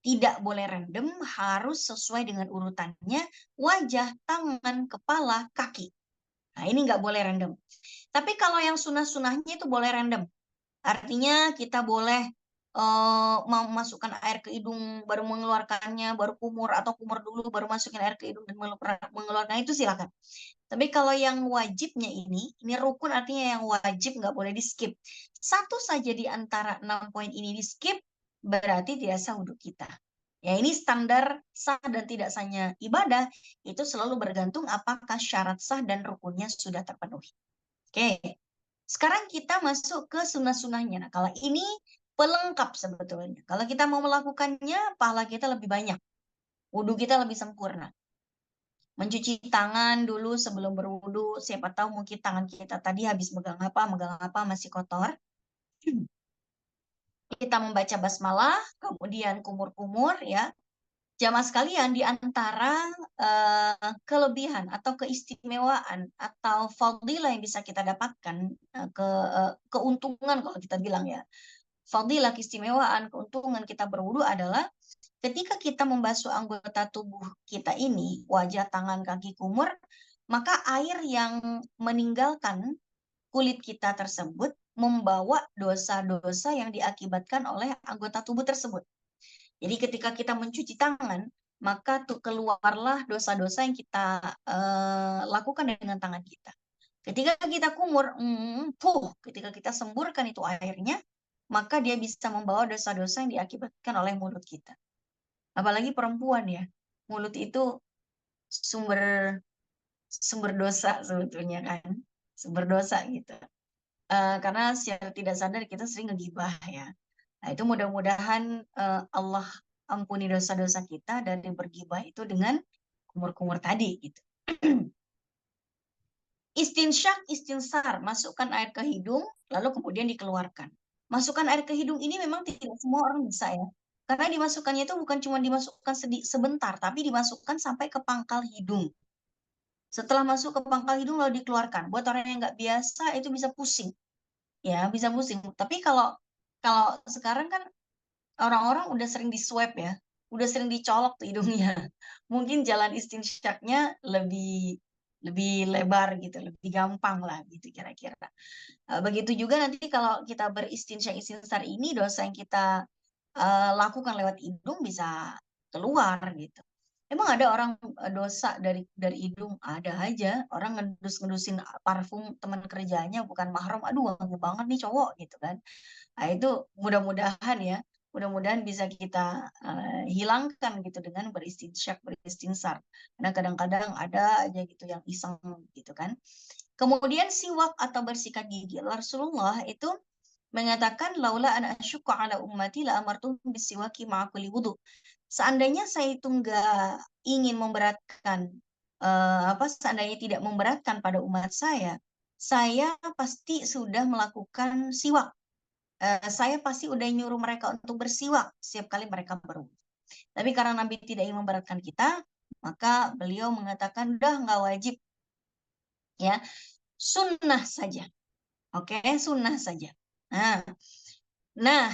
Tidak boleh random, harus sesuai dengan urutannya, wajah, tangan, kepala, kaki. Nah, ini nggak boleh random. Tapi kalau yang sunah-sunahnya itu boleh random. Artinya kita boleh memasukkan air ke hidung, baru mengeluarkannya, baru kumur, atau kumur dulu, baru masukin air ke hidung dan mengeluarkan itu silakan. Tapi kalau yang wajibnya ini rukun artinya yang wajib nggak boleh di skip. Satu saja di antara 6 poin ini di skip, berarti tidak sah wudhu kita. Ya ini standar sah dan tidak sahnya ibadah, itu selalu bergantung apakah syarat sah dan rukunnya sudah terpenuhi. Oke, sekarang kita masuk ke sunnah-sunnahnya. Nah, kalau ini pelengkap sebetulnya. Kalau kita mau melakukannya, pahala kita lebih banyak. Wudhu kita lebih sempurna. Mencuci tangan dulu sebelum berwudhu. Siapa tahu mungkin tangan kita tadi habis megang apa, masih kotor. Kita membaca basmalah, kemudian kumur-kumur ya. Jamaah sekalian, di antara kelebihan atau keistimewaan atau fadilah yang bisa kita dapatkan, keuntungan kalau kita bilang ya, fadilah, keistimewaan, keuntungan kita berwudu adalah ketika kita membasuh anggota tubuh kita ini, wajah, tangan, kaki, kumur, maka air yang meninggalkan kulit kita tersebut membawa dosa-dosa yang diakibatkan oleh anggota tubuh tersebut. Jadi ketika kita mencuci tangan, maka keluarlah dosa-dosa yang kita lakukan dengan tangan kita. Ketika kita kumur, ketika kita semburkan itu airnya, maka dia bisa membawa dosa-dosa yang diakibatkan oleh mulut kita. Apalagi perempuan ya, mulut itu sumber dosa sebetulnya kan, sumber dosa gitu. Karena secara tidak sadar kita sering ngegibah ya. Nah, itu mudah-mudahan Allah ampuni dosa-dosa kita dari bergibah itu dengan kumur-kumur tadi gitu. Istinsyak, istinsar, masukkan air ke hidung lalu kemudian dikeluarkan. Masukkan air ke hidung ini memang tidak semua orang bisa ya. Karena dimasukkannya itu bukan cuma dimasukkan sebentar, tapi dimasukkan sampai ke pangkal hidung. Setelah masuk ke pangkal hidung lalu dikeluarkan. Buat orang yang nggak biasa itu bisa pusing, ya bisa pusing. Tapi kalau kalau sekarang kan orang-orang udah sering di swab ya, udah sering dicolok tuh hidungnya. Mungkin jalan istinsyaknya lebih lebih lebar gitu, lebih gampang lah gitu kira-kira. Begitu juga nanti kalau kita beristinsyak istinsar ini dosa yang kita lakukan lewat hidung bisa keluar gitu. Emang ada orang dosa dari hidung? Ada aja. Orang ngedus-ngedusin parfum teman kerjanya bukan mahram. Aduh, wangi banget nih cowok gitu kan. Nah, itu mudah-mudahan ya, mudah-mudahan bisa kita hilangkan gitu dengan beristinsyak, beristinsar. Karena kadang-kadang ada aja gitu yang iseng gitu kan. Kemudian siwak atau bersikat gigi. Rasulullah itu mengatakan laula an asyqa ala ummati la amartuhum bisiwaki ma'a kulli wudu. Seandainya saya itu nggak ingin memberatkan seandainya tidak memberatkan pada umat saya pasti sudah melakukan siwak. Saya pasti udah nyuruh mereka untuk bersiwak setiap kali mereka berwudu. Tapi karena Nabi tidak ingin memberatkan kita, maka beliau mengatakan udah nggak wajib ya, sunnah saja. Oke, sunnah saja. Nah,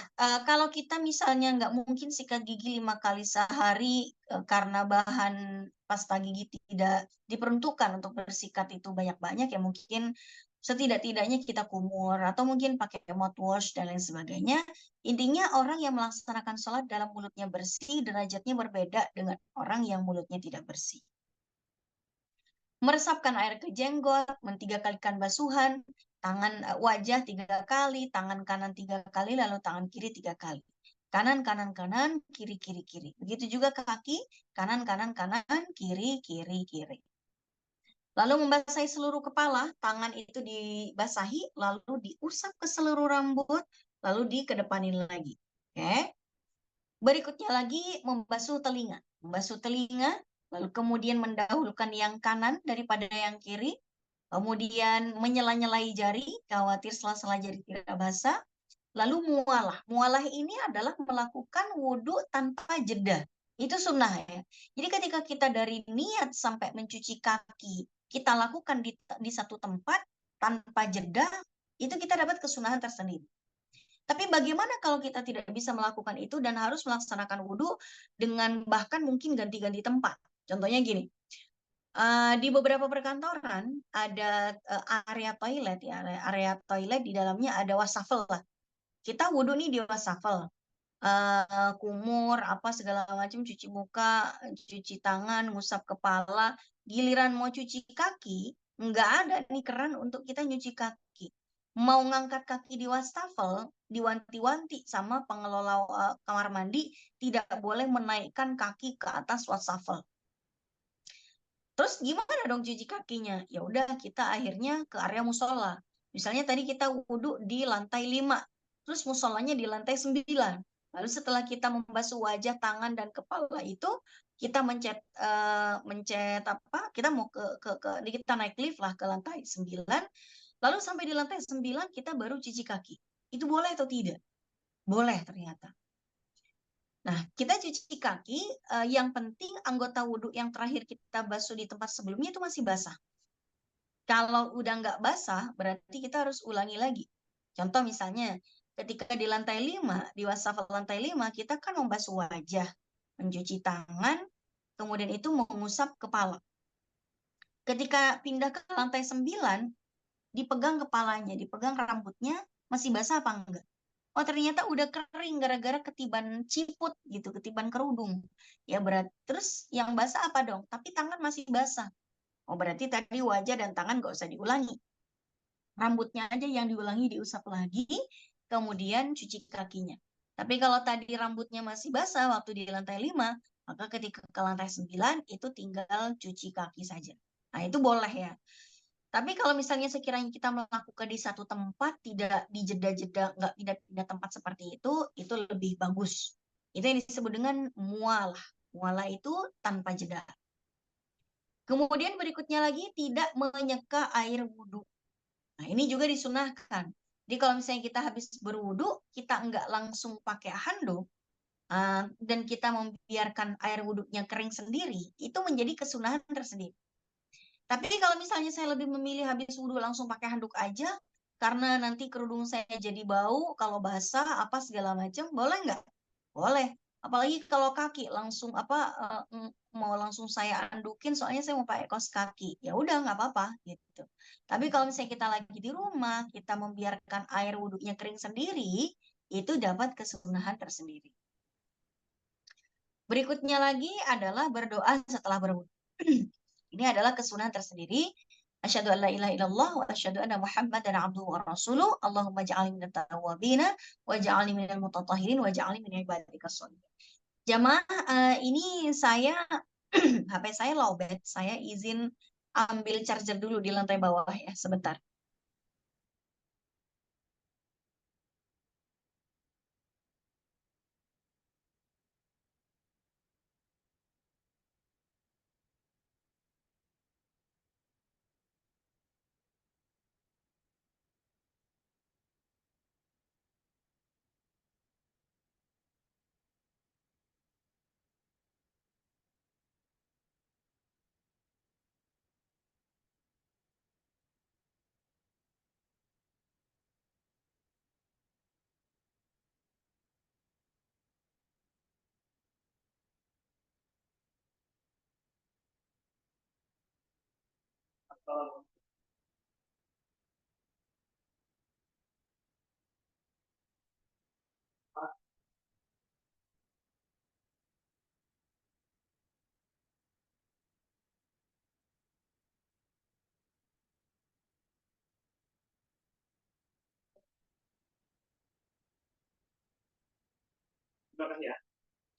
kalau kita misalnya nggak mungkin sikat gigi 5 kali sehari karena bahan pasta gigi tidak diperuntukkan untuk bersikat itu banyak-banyak, ya mungkin setidak-tidaknya kita kumur atau mungkin pakai mouthwash dan lain sebagainya. Intinya orang yang melaksanakan sholat dalam mulutnya bersih, derajatnya berbeda dengan orang yang mulutnya tidak bersih. Meresapkan air ke jenggot, men3 kalikan basuhan, tangan wajah 3 kali, tangan kanan 3 kali, lalu tangan kiri 3 kali. Kanan, kanan, kanan, kiri, kiri, kiri. Begitu juga kaki, kanan, kanan, kanan, kiri, kiri, kiri. Lalu membasahi seluruh kepala, tangan itu dibasahi, lalu diusap ke seluruh rambut, lalu dikedepanin lagi. Oke. Berikutnya lagi membasuh telinga. Membasuh telinga, lalu kemudian mendahulukan yang kanan daripada yang kiri, kemudian menyela-nyelai jari, khawatir sela-sela jari tidak basah, lalu mualah. Mualah ini adalah melakukan wudhu tanpa jeda. Itu sunnah ya. Jadi ketika kita dari niat sampai mencuci kaki, kita lakukan di satu tempat tanpa jeda, itu kita dapat kesunahan tersendiri. Tapi bagaimana kalau kita tidak bisa melakukan itu dan harus melaksanakan wudhu dengan bahkan mungkin ganti-ganti tempat? Contohnya gini, di beberapa perkantoran ada area toilet ya, area toilet di dalamnya ada wastafel lah. Kita wudhu nih di wastafel, kumur apa segala macam, cuci muka, cuci tangan, ngusap kepala. Giliran mau cuci kaki, nggak ada nih keran untuk kita nyuci kaki. Mau ngangkat kaki di wastafel, diwanti-wanti sama pengelola kamar mandi, tidak boleh menaikkan kaki ke atas wastafel. Terus gimana dong cuci kakinya? Ya udah kita akhirnya ke area musola. Misalnya tadi kita wudhu di lantai 5, terus musolanya di lantai 9. Lalu setelah kita membasuh wajah, tangan, dan kepala itu, kita mencet apa? Kita mau kita naik lift lah ke lantai 9. Lalu sampai di lantai 9 kita baru cuci kaki. Itu boleh atau tidak? Boleh ternyata. Nah, kita cuci kaki, yang penting anggota wudhu yang terakhir kita basuh di tempat sebelumnya itu masih basah. Kalau udah nggak basah, berarti kita harus ulangi lagi. Contoh misalnya, ketika di lantai 5, di wastafel lantai 5, kita kan membasuh wajah, mencuci tangan, kemudian itu mengusap kepala. Ketika pindah ke lantai 9, dipegang kepalanya, dipegang rambutnya, masih basah apa enggak? Oh ternyata udah kering gara-gara ketiban ciput gitu, ketiban kerudung. Ya berarti terus yang basah apa dong? Tapi tangan masih basah. Oh berarti tadi wajah dan tangan nggak usah diulangi. Rambutnya aja yang diulangi, diusap lagi, kemudian cuci kakinya. Tapi kalau tadi rambutnya masih basah waktu di lantai 5, maka ketika ke lantai 9 itu tinggal cuci kaki saja. Nah itu boleh ya. Tapi kalau misalnya sekiranya kita melakukan di satu tempat, tidak di jeda-jeda, nggak pindah-pindah tempat seperti itu lebih bagus. Itu yang disebut dengan mualah. Mualah itu tanpa jeda. Kemudian berikutnya lagi, tidak menyeka air wudhu. Nah ini juga disunahkan. Jadi kalau misalnya kita habis berwudhu, kita nggak langsung pakai handuk, dan kita membiarkan air wudhunya kering sendiri, itu menjadi kesunahan tersendiri. Tapi kalau misalnya saya lebih memilih habis wudhu langsung pakai handuk aja, karena nanti kerudung saya jadi bau, kalau basah apa segala macam, boleh nggak? Boleh. Apalagi kalau kaki langsung mau langsung saya andukin, soalnya saya mau pakai kaos kaki. Ya udah nggak apa-apa gitu. Tapi kalau misalnya kita lagi di rumah, kita membiarkan air wudhunya kering sendiri, itu dapat kesunahan tersendiri. Berikutnya lagi adalah berdoa setelah berwudhu. Ini adalah kesunahan tersendiri. Asyhadu an la ilaha illallah wa asyhadu anna Muhammadan abduhu wa rasuluh. Allahumma ja'alni minat tawwabina wa ja'alni minal mutatahhirin wa ja'alni min ibadikas sholihin. Jamaah, ini saya HP saya lowbat. Saya izin ambil charger dulu di lantai bawah ya, sebentar.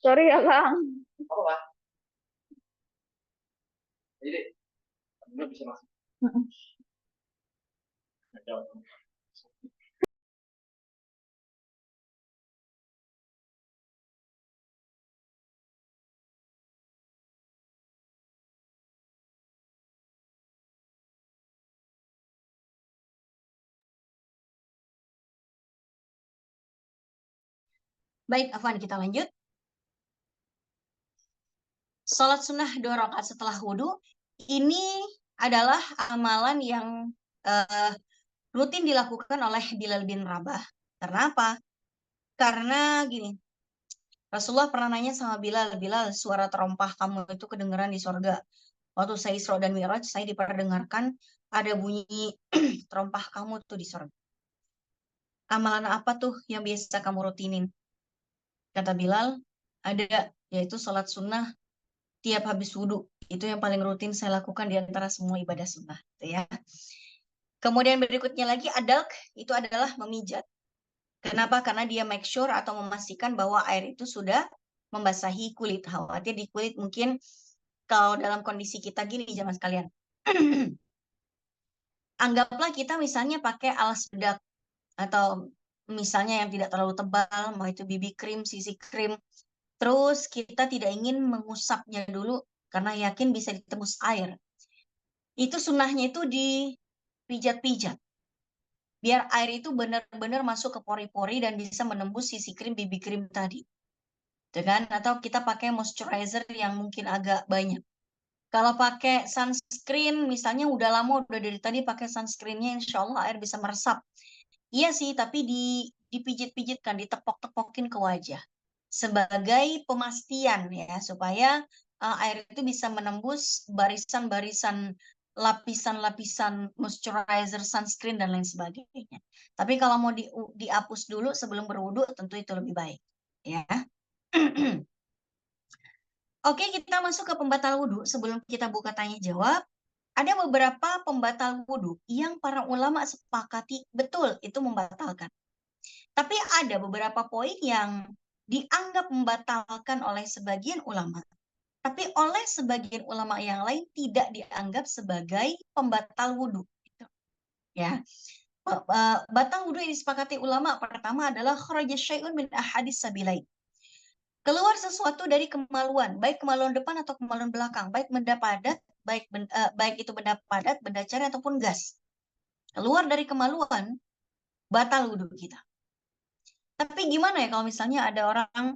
Sorry ya, Kang. Baik, Afwan, kita lanjut. Sholat sunnah 2 rakaat setelah wudhu, ini adalah amalan yang rutin dilakukan oleh Bilal bin Rabah. Karena apa? Karena gini, Rasulullah pernah nanya sama Bilal, Bilal, suara terompah kamu itu kedengeran di sorga. Waktu saya Isra dan Mi'raj, saya diperdengarkan ada bunyi terompah kamu tuh di sorga. Amalan apa tuh yang biasa kamu rutinin? Kata Bilal, ada, yaitu sholat sunnah tiap habis wudhu. Itu yang paling rutin saya lakukan di antara semua ibadah sunnah. Gitu ya. Kemudian berikutnya lagi, adalk, itu adalah memijat. Kenapa? Karena dia make sure atau memastikan bahwa air itu sudah membasahi kulit. Khawatir di kulit mungkin kalau dalam kondisi kita gini, jangan sekalian. Anggaplah kita misalnya pakai alas bedak atau misalnya yang tidak terlalu tebal, mau itu BB cream, CC cream. Terus kita tidak ingin mengusapnya dulu karena yakin bisa ditembus air. Itu sunnahnya itu dipijat-pijat. Biar air itu benar-benar masuk ke pori-pori dan bisa menembus sisi krim BB cream tadi. Dengan atau kita pakai moisturizer yang mungkin agak banyak. Kalau pakai sunscreen, misalnya udah lama, udah dari tadi pakai sunscreennya, insya Allah air bisa meresap. Iya sih, tapi dipijit-pijitkan, ditepok-tepokin ke wajah. Sebagai pemastian ya, supaya air itu bisa menembus barisan-barisan lapisan-lapisan moisturizer, sunscreen, dan lain sebagainya. Tapi kalau mau dihapus dulu sebelum berwudu, tentu itu lebih baik. Ya. Oke, kita masuk ke pembatal wudhu. Sebelum kita buka tanya jawab, ada beberapa pembatal wudhu yang para ulama sepakati betul itu membatalkan. Tapi ada beberapa poin yang dianggap membatalkan oleh sebagian ulama. Tapi oleh sebagian ulama yang lain tidak dianggap sebagai pembatal wudhu. Ya. Batal wudhu yang disepakati ulama pertama adalah kharaja syai'un min ahadis sabilain. Keluar sesuatu dari kemaluan, baik kemaluan depan atau kemaluan belakang, baik benda padat, baik itu benda padat, benda cari ataupun gas. Keluar dari kemaluan, batal wudhu kita. Tapi gimana ya kalau misalnya ada orang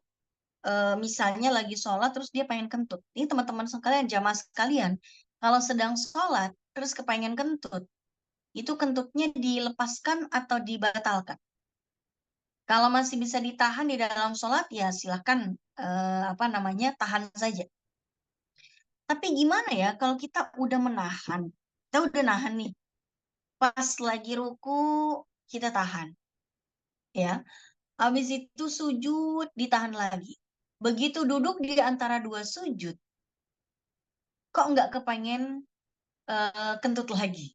misalnya lagi sholat terus dia pengen kentut. Ini teman-teman sekalian, jamaah sekalian, kalau sedang sholat terus kepengen kentut, itu kentutnya dilepaskan atau dibatalkan? Kalau masih bisa ditahan di dalam sholat, ya silakan tahan saja. Tapi gimana ya kalau kita udah menahan, kita udah nahan nih, pas lagi ruku kita tahan, ya. Habis itu sujud ditahan lagi. Begitu duduk di antara dua sujud, kok nggak kepengen kentut lagi,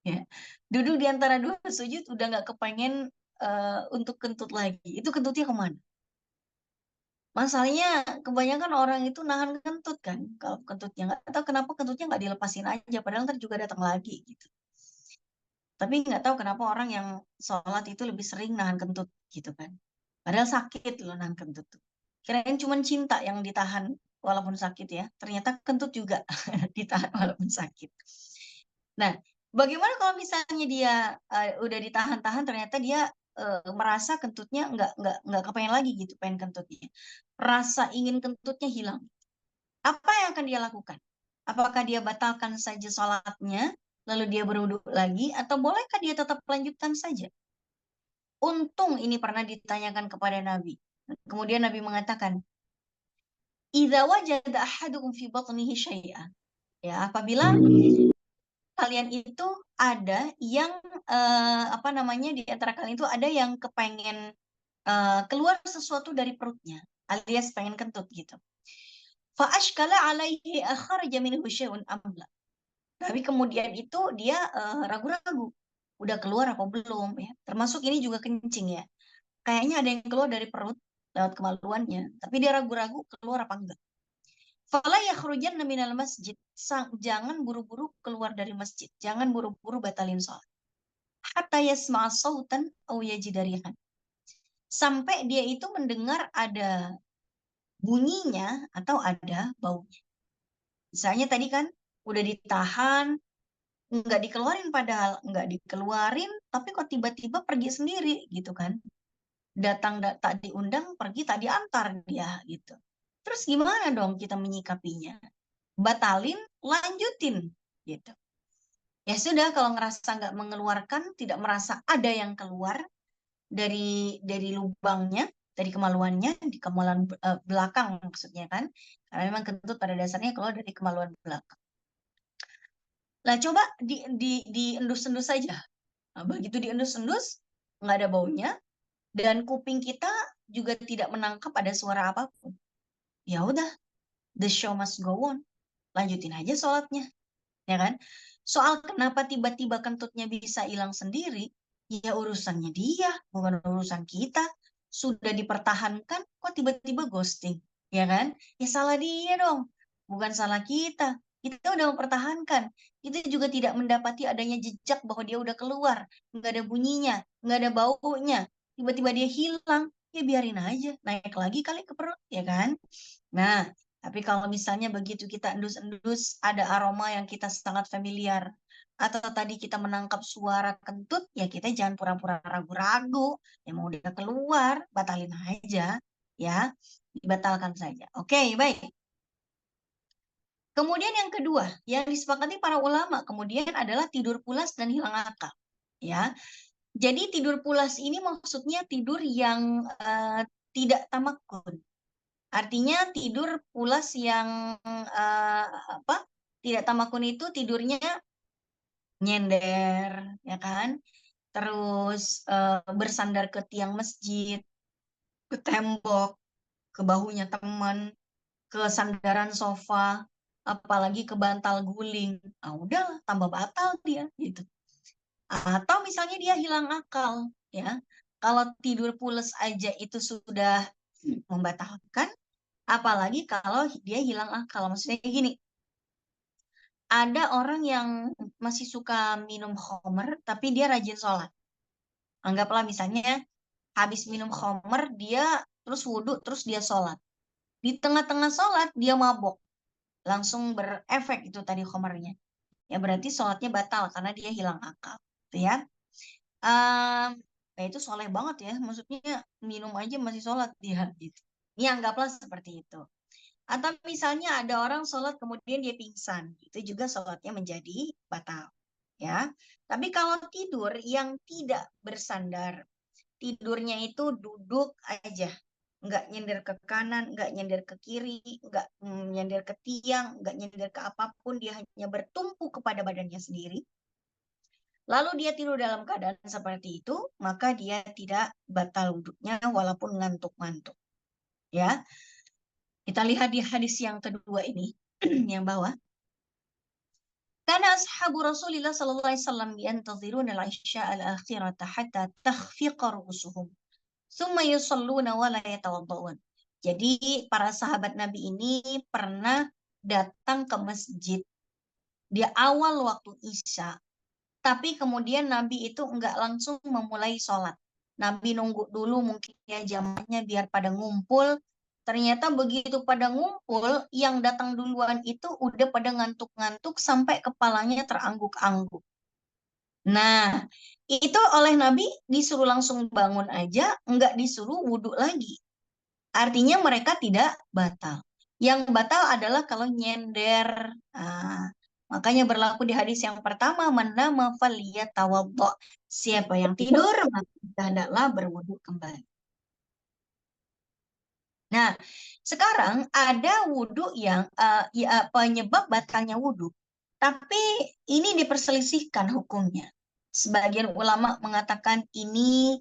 ya. Duduk di antara dua sujud udah nggak kepengen untuk kentut lagi. Itu kentutnya kemana? Masalahnya kebanyakan orang itu nahan kentut kan. Kalau kentutnya nggak tahu kenapa kentutnya nggak dilepasin aja, padahal ntar juga datang lagi gitu. Tapi nggak tahu kenapa orang yang sholat itu lebih sering nahan kentut gitu kan. Padahal sakit loh nahan kentut tuh. Kirain cuma cinta yang ditahan walaupun sakit ya. Ternyata kentut juga ditahan walaupun sakit. Nah, bagaimana kalau misalnya dia udah ditahan-tahan ternyata dia merasa kentutnya nggak kepengen lagi gitu, pengen kentutnya. Rasa ingin kentutnya hilang. Apa yang akan dia lakukan? Apakah dia batalkan saja sholatnya, lalu dia berwudu lagi, atau bolehkah dia tetap lanjutkan saja? Untung ini pernah ditanyakan kepada Nabi. Kemudian Nabi mengatakan, "Idza wajada ahadukum fi batnihi syai'an." Ya, apabila kalian itu ada yang di antara kalian itu ada yang kepengen keluar sesuatu dari perutnya, alias pengen kentut gitu. Fa ashkala alaihi akhraja minhu syai'un am la. Tapi kemudian itu dia ragu-ragu, udah keluar apa belum ya. Termasuk ini juga kencing ya. Kayaknya ada yang keluar dari perut lewat kemaluannya, tapi dia ragu-ragu keluar apa enggak. Fala yakhrujanna minal masjid. Jangan buru-buru keluar dari masjid. Jangan buru-buru batalin sholat. Hatta yasma'a sautan aw yajida rihan. Sampai dia itu mendengar ada bunyinya atau ada baunya. Misalnya tadi kan udah ditahan, nggak dikeluarin padahal nggak dikeluarin, tapi kok tiba-tiba pergi sendiri gitu kan. Datang tak diundang, pergi tak diantar dia gitu. Terus gimana dong kita menyikapinya? Batalin, lanjutin gitu. Ya sudah, kalau ngerasa nggak mengeluarkan, tidak merasa ada yang keluar dari lubangnya, dari kemaluannya, di kemaluan belakang maksudnya kan, karena memang kentut pada dasarnya keluar dari kemaluan belakang. Nah, coba diendus-endus saja. Nah, begitu diendus-endus, nggak ada baunya, dan kuping kita juga tidak menangkap ada suara apapun. Ya udah, the show must go on. Lanjutin aja sholatnya, ya kan? Soal kenapa tiba-tiba kentutnya bisa hilang sendiri, ya urusannya dia, bukan urusan kita. Sudah dipertahankan, kok tiba-tiba ghosting, ya kan? Ya salah dia dong, bukan salah kita. Kita udah mempertahankan. Itu juga tidak mendapati adanya jejak bahwa dia udah keluar. Nggak ada bunyinya, nggak ada baunya. Tiba-tiba dia hilang, ya biarin aja. Naik lagi kali ke perut, ya kan? Nah, tapi kalau misalnya begitu kita endus-endus, ada aroma yang kita sangat familiar, atau tadi kita menangkap suara kentut, ya kita jangan pura-pura ragu-ragu. Ya mau udah keluar, batalin aja, ya, dibatalkan saja. Oke, baik. Kemudian yang kedua, yang disepakati para ulama kemudian adalah tidur pulas dan hilang akal. Ya, jadi tidur pulas ini maksudnya tidur yang tidak tamakun. Artinya tidur pulas yang tidak tamakun itu tidurnya nyender, ya kan? Terus bersandar ke tiang masjid, ke tembok, ke bahunya teman, ke sandaran sofa, apalagi ke bantal guling. Ah udah tambah batal dia gitu. Atau misalnya dia hilang akal, ya. Kalau tidur pulas aja itu sudah membatalkan, apalagi kalau dia hilang akal. Maksudnya gini, ada orang yang masih suka minum khamr, tapi dia rajin sholat. Anggaplah misalnya habis minum khamr, dia terus wudhu, terus dia sholat. Di tengah-tengah sholat, dia mabok. Langsung berefek itu tadi khamrnya. Ya berarti sholatnya batal karena dia hilang akal. Gitu ya. Ya itu soleh banget ya. Maksudnya minum aja masih sholat dia. Gitu. Ini anggaplah seperti itu. Atau misalnya ada orang sholat kemudian dia pingsan, itu juga sholatnya menjadi batal. Ya, tapi kalau tidur yang tidak bersandar, tidurnya itu duduk aja, nggak nyender ke kanan, nggak nyender ke kiri, nggak nyender ke tiang, nggak nyender ke apapun, dia hanya bertumpu kepada badannya sendiri. Lalu dia tidur dalam keadaan seperti itu, maka dia tidak batal wudhunya walaupun ngantuk-ngantuk. Ya, kita lihat di hadis yang kedua ini, yang bawah. Karena ashabu Rasulillah sallallahu alaihi wasallam yantaziruna al-isya al-akhirata hatta takhfiqa ru'usuhum. Tsumma yusalluna wa la yatawadda'un. Jadi para sahabat Nabi ini pernah datang ke masjid di awal waktu Isya, tapi kemudian Nabi itu enggak langsung memulai sholat. Nabi nunggu dulu mungkin ya jamaahnya biar pada ngumpul. Ternyata begitu pada ngumpul, yang datang duluan itu udah pada ngantuk-ngantuk sampai kepalanya terangguk-angguk. Nah, itu oleh Nabi disuruh langsung bangun aja, enggak disuruh wudhu lagi. Artinya mereka tidak batal. Yang batal adalah kalau nyender. Nah, makanya berlaku di hadis yang pertama, man nama falyatawaddo. Siapa yang tidur, maka hendaklah berwudhu kembali. Nah, sekarang ada wudhu yang penyebab batalnya wudhu, tapi ini diperselisihkan hukumnya. Sebagian ulama mengatakan ini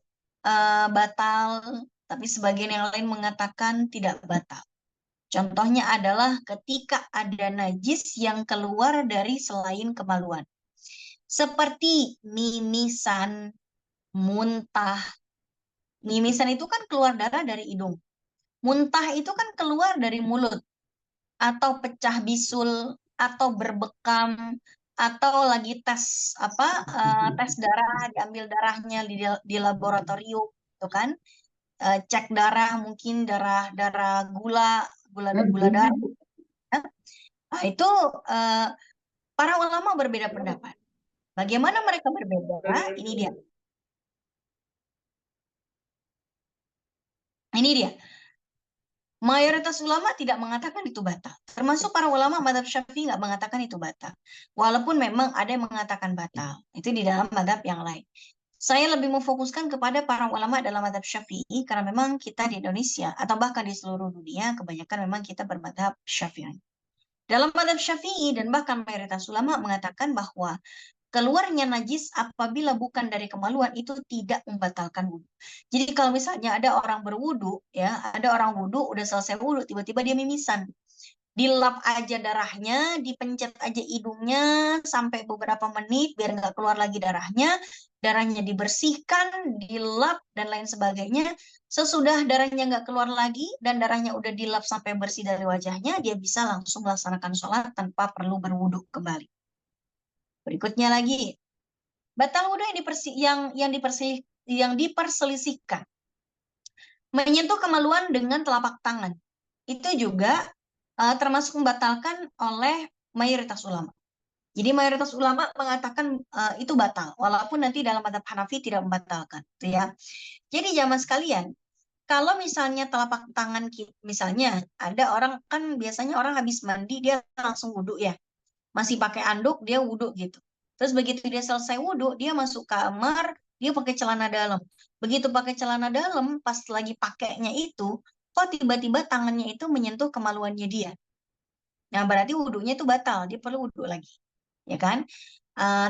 batal, tapi sebagian yang lain mengatakan tidak batal. Contohnya adalah ketika ada najis yang keluar dari selain kemaluan. Seperti mimisan, muntah. Mimisan itu kan keluar darah dari hidung. Muntah itu kan keluar dari mulut, atau pecah bisul, atau berbekam, atau lagi tes tes darah, diambil darahnya di laboratorium, itu kan. Cek darah, mungkin darah gula darah. Nah, itu para ulama berbeda pendapat. Bagaimana mereka berbeda? Ini dia. Ini dia. Mayoritas ulama tidak mengatakan itu batal. Termasuk para ulama mazhab Syafi'i nggak mengatakan itu batal. Walaupun memang ada yang mengatakan batal. Itu di dalam mazhab yang lain. Saya lebih memfokuskan kepada para ulama dalam mazhab Syafi'i karena memang kita di Indonesia atau bahkan di seluruh dunia kebanyakan memang kita bermadzhab Syafi'i. Dalam mazhab Syafi'i dan bahkan mayoritas ulama mengatakan bahwa keluarnya najis apabila bukan dari kemaluan itu tidak membatalkan wudhu. Jadi kalau misalnya ada orang berwudhu, ya, ada orang wudhu udah selesai wudhu, tiba-tiba dia mimisan, dilap aja darahnya, dipencet aja hidungnya sampai beberapa menit biar nggak keluar lagi darahnya dibersihkan, dilap dan lain sebagainya. Sesudah darahnya nggak keluar lagi dan darahnya udah dilap sampai bersih dari wajahnya, dia bisa langsung melaksanakan sholat tanpa perlu berwudhu kembali. Berikutnya lagi, batal wudhu yang diperselisihkan. Menyentuh kemaluan dengan telapak tangan. Itu juga termasuk membatalkan oleh mayoritas ulama. Jadi mayoritas ulama mengatakan itu batal, walaupun nanti dalam mazhab Hanafi tidak membatalkan, gitu ya. Jadi jamaah sekalian, kalau misalnya telapak tangan misalnya ada orang kan biasanya orang habis mandi dia langsung wudhu ya, masih pakai anduk dia wudhu gitu. Terus begitu dia selesai wudhu, dia masuk kamar, dia pakai celana dalam. Begitu pakai celana dalam, pas lagi pakainya itu, kok tiba-tiba tangannya itu menyentuh kemaluannya dia. Nah, berarti wudhunya itu batal, dia perlu wudhu lagi. Ya kan?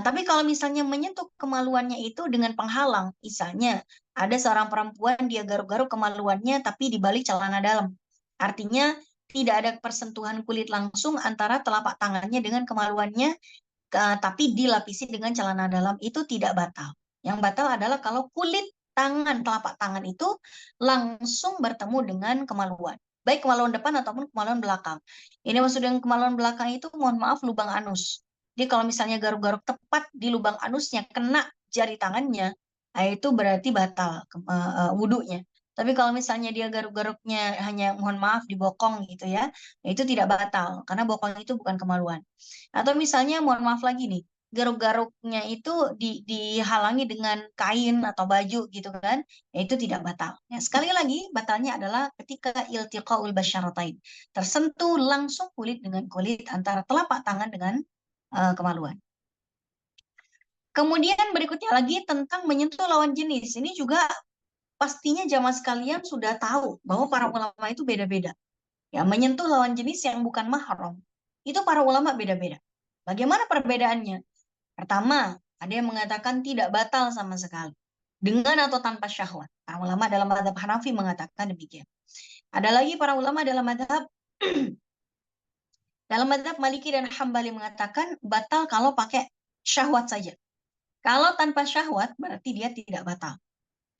Tapi kalau misalnya menyentuh kemaluannya itu dengan penghalang, misalnya ada seorang perempuan dia garuk-garuk kemaluannya tapi di balik celana dalam. Artinya tidak ada persentuhan kulit langsung antara telapak tangannya dengan kemaluannya, tapi dilapisi dengan celana dalam, itu tidak batal. Yang batal adalah kalau kulit tangan, telapak tangan itu langsung bertemu dengan kemaluan. Baik kemaluan depan ataupun kemaluan belakang. Ini maksud dengan kemaluan belakang itu, mohon maaf, lubang anus. Jadi kalau misalnya garuk-garuk tepat di lubang anusnya, kena jari tangannya, nah itu berarti batal wudhunya. Tapi kalau misalnya dia garuk-garuknya hanya, mohon maaf, di bokong gitu ya, itu tidak batal, karena bokong itu bukan kemaluan. Atau misalnya, mohon maaf lagi nih, garuk-garuknya itu dihalangi dengan kain atau baju gitu kan, ya itu tidak batal. Ya, sekali lagi batalnya adalah ketika iltiqaul basyaratain, tersentuh langsung kulit dengan kulit antara telapak tangan dengan kemaluan. Kemudian berikutnya lagi tentang menyentuh lawan jenis. Ini juga pastinya jamaah sekalian sudah tahu bahwa para ulama itu beda-beda. Ya, menyentuh lawan jenis yang bukan mahram. Itu para ulama beda-beda. Bagaimana perbedaannya? Pertama, ada yang mengatakan tidak batal sama sekali. Dengan atau tanpa syahwat. Para ulama dalam mazhab Hanafi mengatakan demikian. Ada lagi para ulama dalam mazhab Maliki dan Hambali mengatakan batal kalau pakai syahwat saja. Kalau tanpa syahwat berarti dia tidak batal.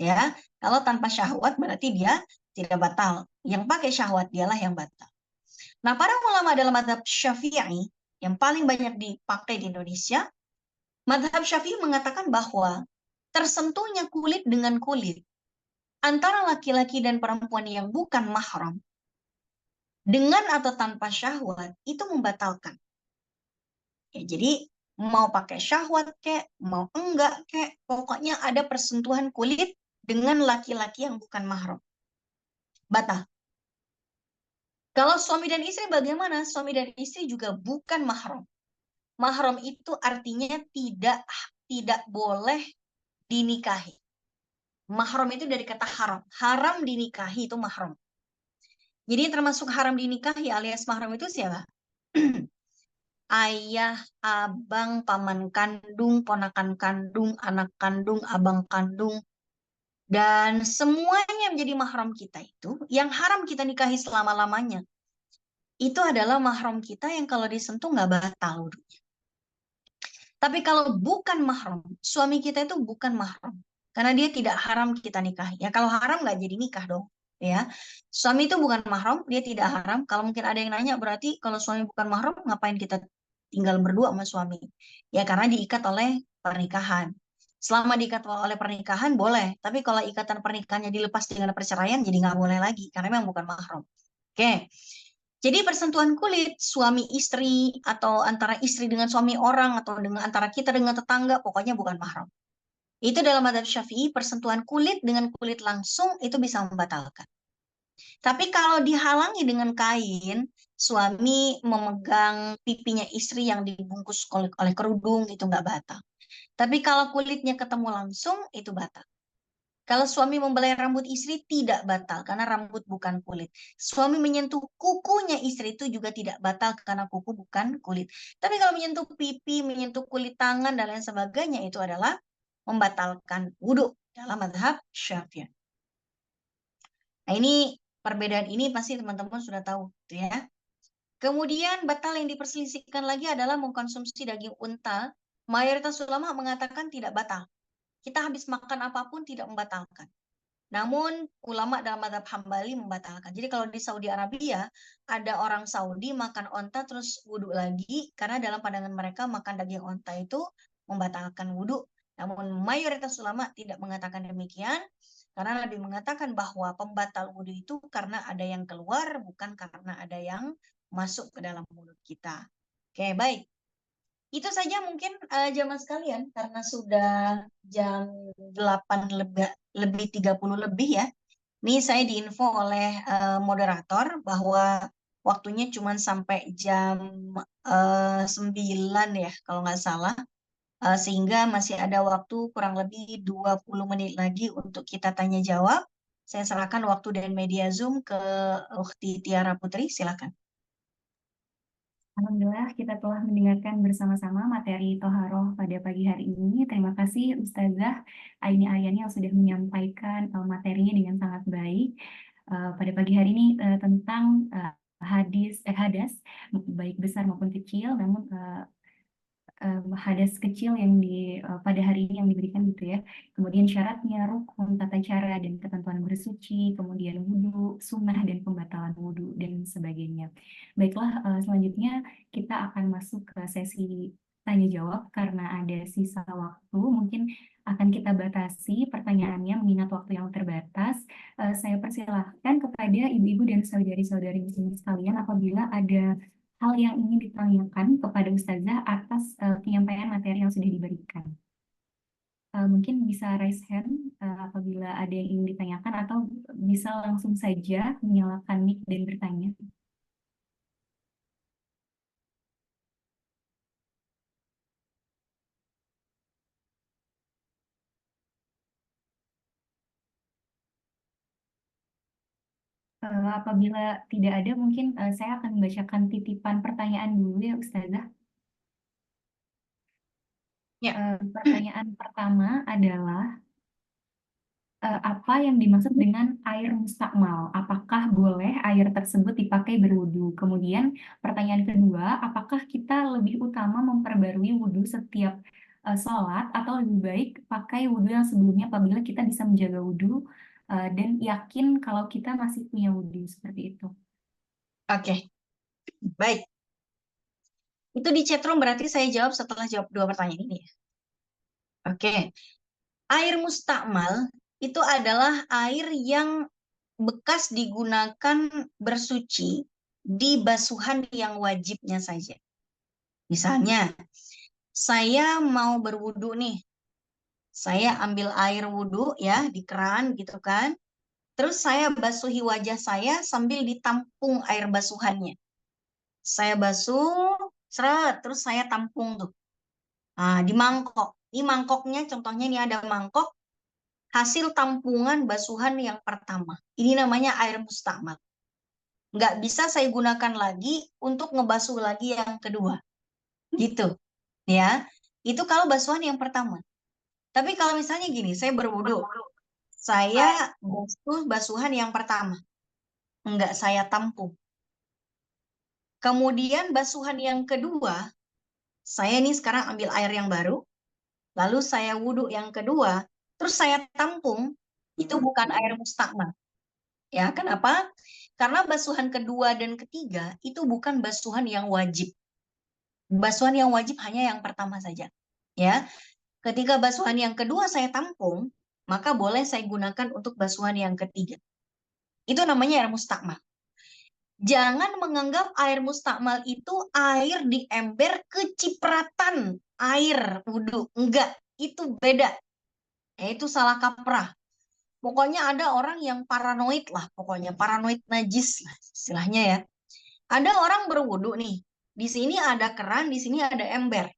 Ya, kalau tanpa syahwat berarti dia tidak batal. Yang pakai syahwat dialah yang batal. Nah, para ulama dalam mazhab Syafi'i yang paling banyak dipakai di Indonesia, mazhab Syafi'i mengatakan bahwa tersentuhnya kulit dengan kulit antara laki-laki dan perempuan yang bukan mahram dengan atau tanpa syahwat itu membatalkan. Ya, jadi mau pakai syahwat kek, mau enggak kek, pokoknya ada persentuhan kulit dengan laki-laki yang bukan mahram. Batal. Kalau suami dan istri bagaimana? Suami dan istri juga bukan mahram. Mahram itu artinya tidak boleh dinikahi. Mahram itu dari kata haram. Haram dinikahi itu mahram. Jadi termasuk haram dinikahi alias mahram itu siapa? Ayah, abang, paman kandung, ponakan kandung, anak kandung, abang kandung, dan semuanya menjadi mahram kita itu, yang haram kita nikahi selama-lamanya, itu adalah mahram kita yang kalau disentuh nggak batal wudunya. Tapi kalau bukan mahram, suami kita itu bukan mahram, karena dia tidak haram kita nikahi. Ya kalau haram nggak jadi nikah dong. Ya, suami itu bukan mahram, dia tidak haram. Kalau mungkin ada yang nanya, berarti kalau suami bukan mahram, ngapain kita tinggal berdua sama suami? Ya karena diikat oleh pernikahan. Selama diikat oleh pernikahan boleh, tapi kalau ikatan pernikahannya dilepas dengan perceraian, jadi nggak boleh lagi, karena memang bukan mahram. Oke. Jadi persentuhan kulit suami istri atau antara istri dengan suami orang atau dengan antara kita dengan tetangga pokoknya bukan mahram. Itu dalam mazhab Syafi'i persentuhan kulit dengan kulit langsung itu bisa membatalkan. Tapi kalau dihalangi dengan kain, suami memegang pipinya istri yang dibungkus oleh kerudung itu nggak batal. Tapi kalau kulitnya ketemu langsung itu batal. Kalau suami membelai rambut istri tidak batal karena rambut bukan kulit. Suami menyentuh kukunya istri itu juga tidak batal karena kuku bukan kulit. Tapi kalau menyentuh pipi, menyentuh kulit tangan dan lain sebagainya itu adalah membatalkan wudhu dalam mazhab Syafi'i. Nah ini perbedaan ini pasti teman-teman sudah tahu, gitu ya. Kemudian batal yang diperselisihkan lagi adalah mengkonsumsi daging unta. Mayoritas ulama mengatakan tidak batal. Kita habis makan apapun tidak membatalkan. Namun ulama dalam mazhab Hambali membatalkan. Jadi kalau di Saudi Arabia ada orang Saudi makan onta terus wudhu lagi karena dalam pandangan mereka makan daging onta itu membatalkan wudhu. Namun mayoritas ulama tidak mengatakan demikian karena lebih mengatakan bahwa pembatal wudhu itu karena ada yang keluar bukan karena ada yang masuk ke dalam mulut kita. Oke, baik. Itu saja mungkin jamaah sekalian karena sudah jam 8 lebih 30 lebih ya. Ini saya diinfo oleh moderator bahwa waktunya cuma sampai jam 9 ya kalau nggak salah. Sehingga masih ada waktu kurang lebih 20 menit lagi untuk kita tanya jawab. Saya serahkan waktu dan media Zoom ke Ukhti Tiara Putri, silakan. Alhamdulillah kita telah mendengarkan bersama-sama materi Toharoh pada pagi hari ini. Terima kasih Ustazah Aini Ayani yang sudah menyampaikan materinya dengan sangat baik pada pagi hari ini tentang hadas baik besar maupun kecil, namun hadas kecil yang pada hari ini yang diberikan gitu ya. Kemudian syaratnya, rukun, tata cara dan ketentuan bersuci, kemudian wudhu, sunnah dan pembatalan wudhu dan sebagainya. Baiklah, selanjutnya kita akan masuk ke sesi tanya jawab karena ada sisa waktu. Mungkin akan kita batasi pertanyaannya mengingat waktu yang terbatas. Saya persilahkan kepada ibu-ibu dan saudari-saudari muslim sekalian apabila ada hal yang ingin ditanyakan kepada Ustazah atas penyampaian materi yang sudah diberikan. Mungkin bisa raise hand apabila ada yang ingin ditanyakan atau bisa langsung saja menyalakan mic dan bertanya. Apabila tidak ada, mungkin saya akan membacakan titipan pertanyaan dulu ya Ustazah. Ya. Pertanyaan pertama adalah apa yang dimaksud dengan air mustakmal? Apakah boleh air tersebut dipakai berwudu? Kemudian pertanyaan kedua, apakah kita lebih utama memperbarui wudu setiap sholat atau lebih baik pakai wudu yang sebelumnya apabila kita bisa menjaga wudu dan yakin kalau kita masih punya wudu seperti itu? Oke, baik. Itu di chat room berarti saya jawab setelah jawab dua pertanyaan ini ya. Oke, air mustakmal itu adalah air yang bekas digunakan bersuci di basuhan yang wajibnya saja. Misalnya, saya mau berwudu nih, saya ambil air wudu ya di keran gitu kan, terus saya basuhi wajah saya sambil ditampung air basuhannya. Saya basuh, seret, terus saya tampung tuh. Nah, di mangkok. Ini mangkoknya, contohnya ini ada mangkok, hasil tampungan basuhan yang pertama. Ini namanya air mustakmal. Nggak bisa saya gunakan lagi untuk ngebasuh lagi yang kedua. Gitu. Ya. Itu kalau basuhan yang pertama. Tapi kalau misalnya gini, saya berwudu. Saya basuh basuhan yang pertama. Nggak saya tampung. Kemudian basuhan yang kedua, saya nih sekarang ambil air yang baru, lalu saya wudhu yang kedua, terus saya tampung, itu bukan air mustakmal. Ya, kenapa? Karena basuhan kedua dan ketiga itu bukan basuhan yang wajib. Basuhan yang wajib hanya yang pertama saja. Ya, ketika basuhan yang kedua saya tampung, maka boleh saya gunakan untuk basuhan yang ketiga. Itu namanya air mustakmal. Jangan menganggap air mustakmal itu air di ember kecipratan air wudhu. Enggak, itu beda. Itu salah kaprah. Pokoknya ada orang yang paranoid lah, pokoknya paranoid najis lah istilahnya ya. Ada orang berwudhu nih, di sini ada keran, di sini ada ember.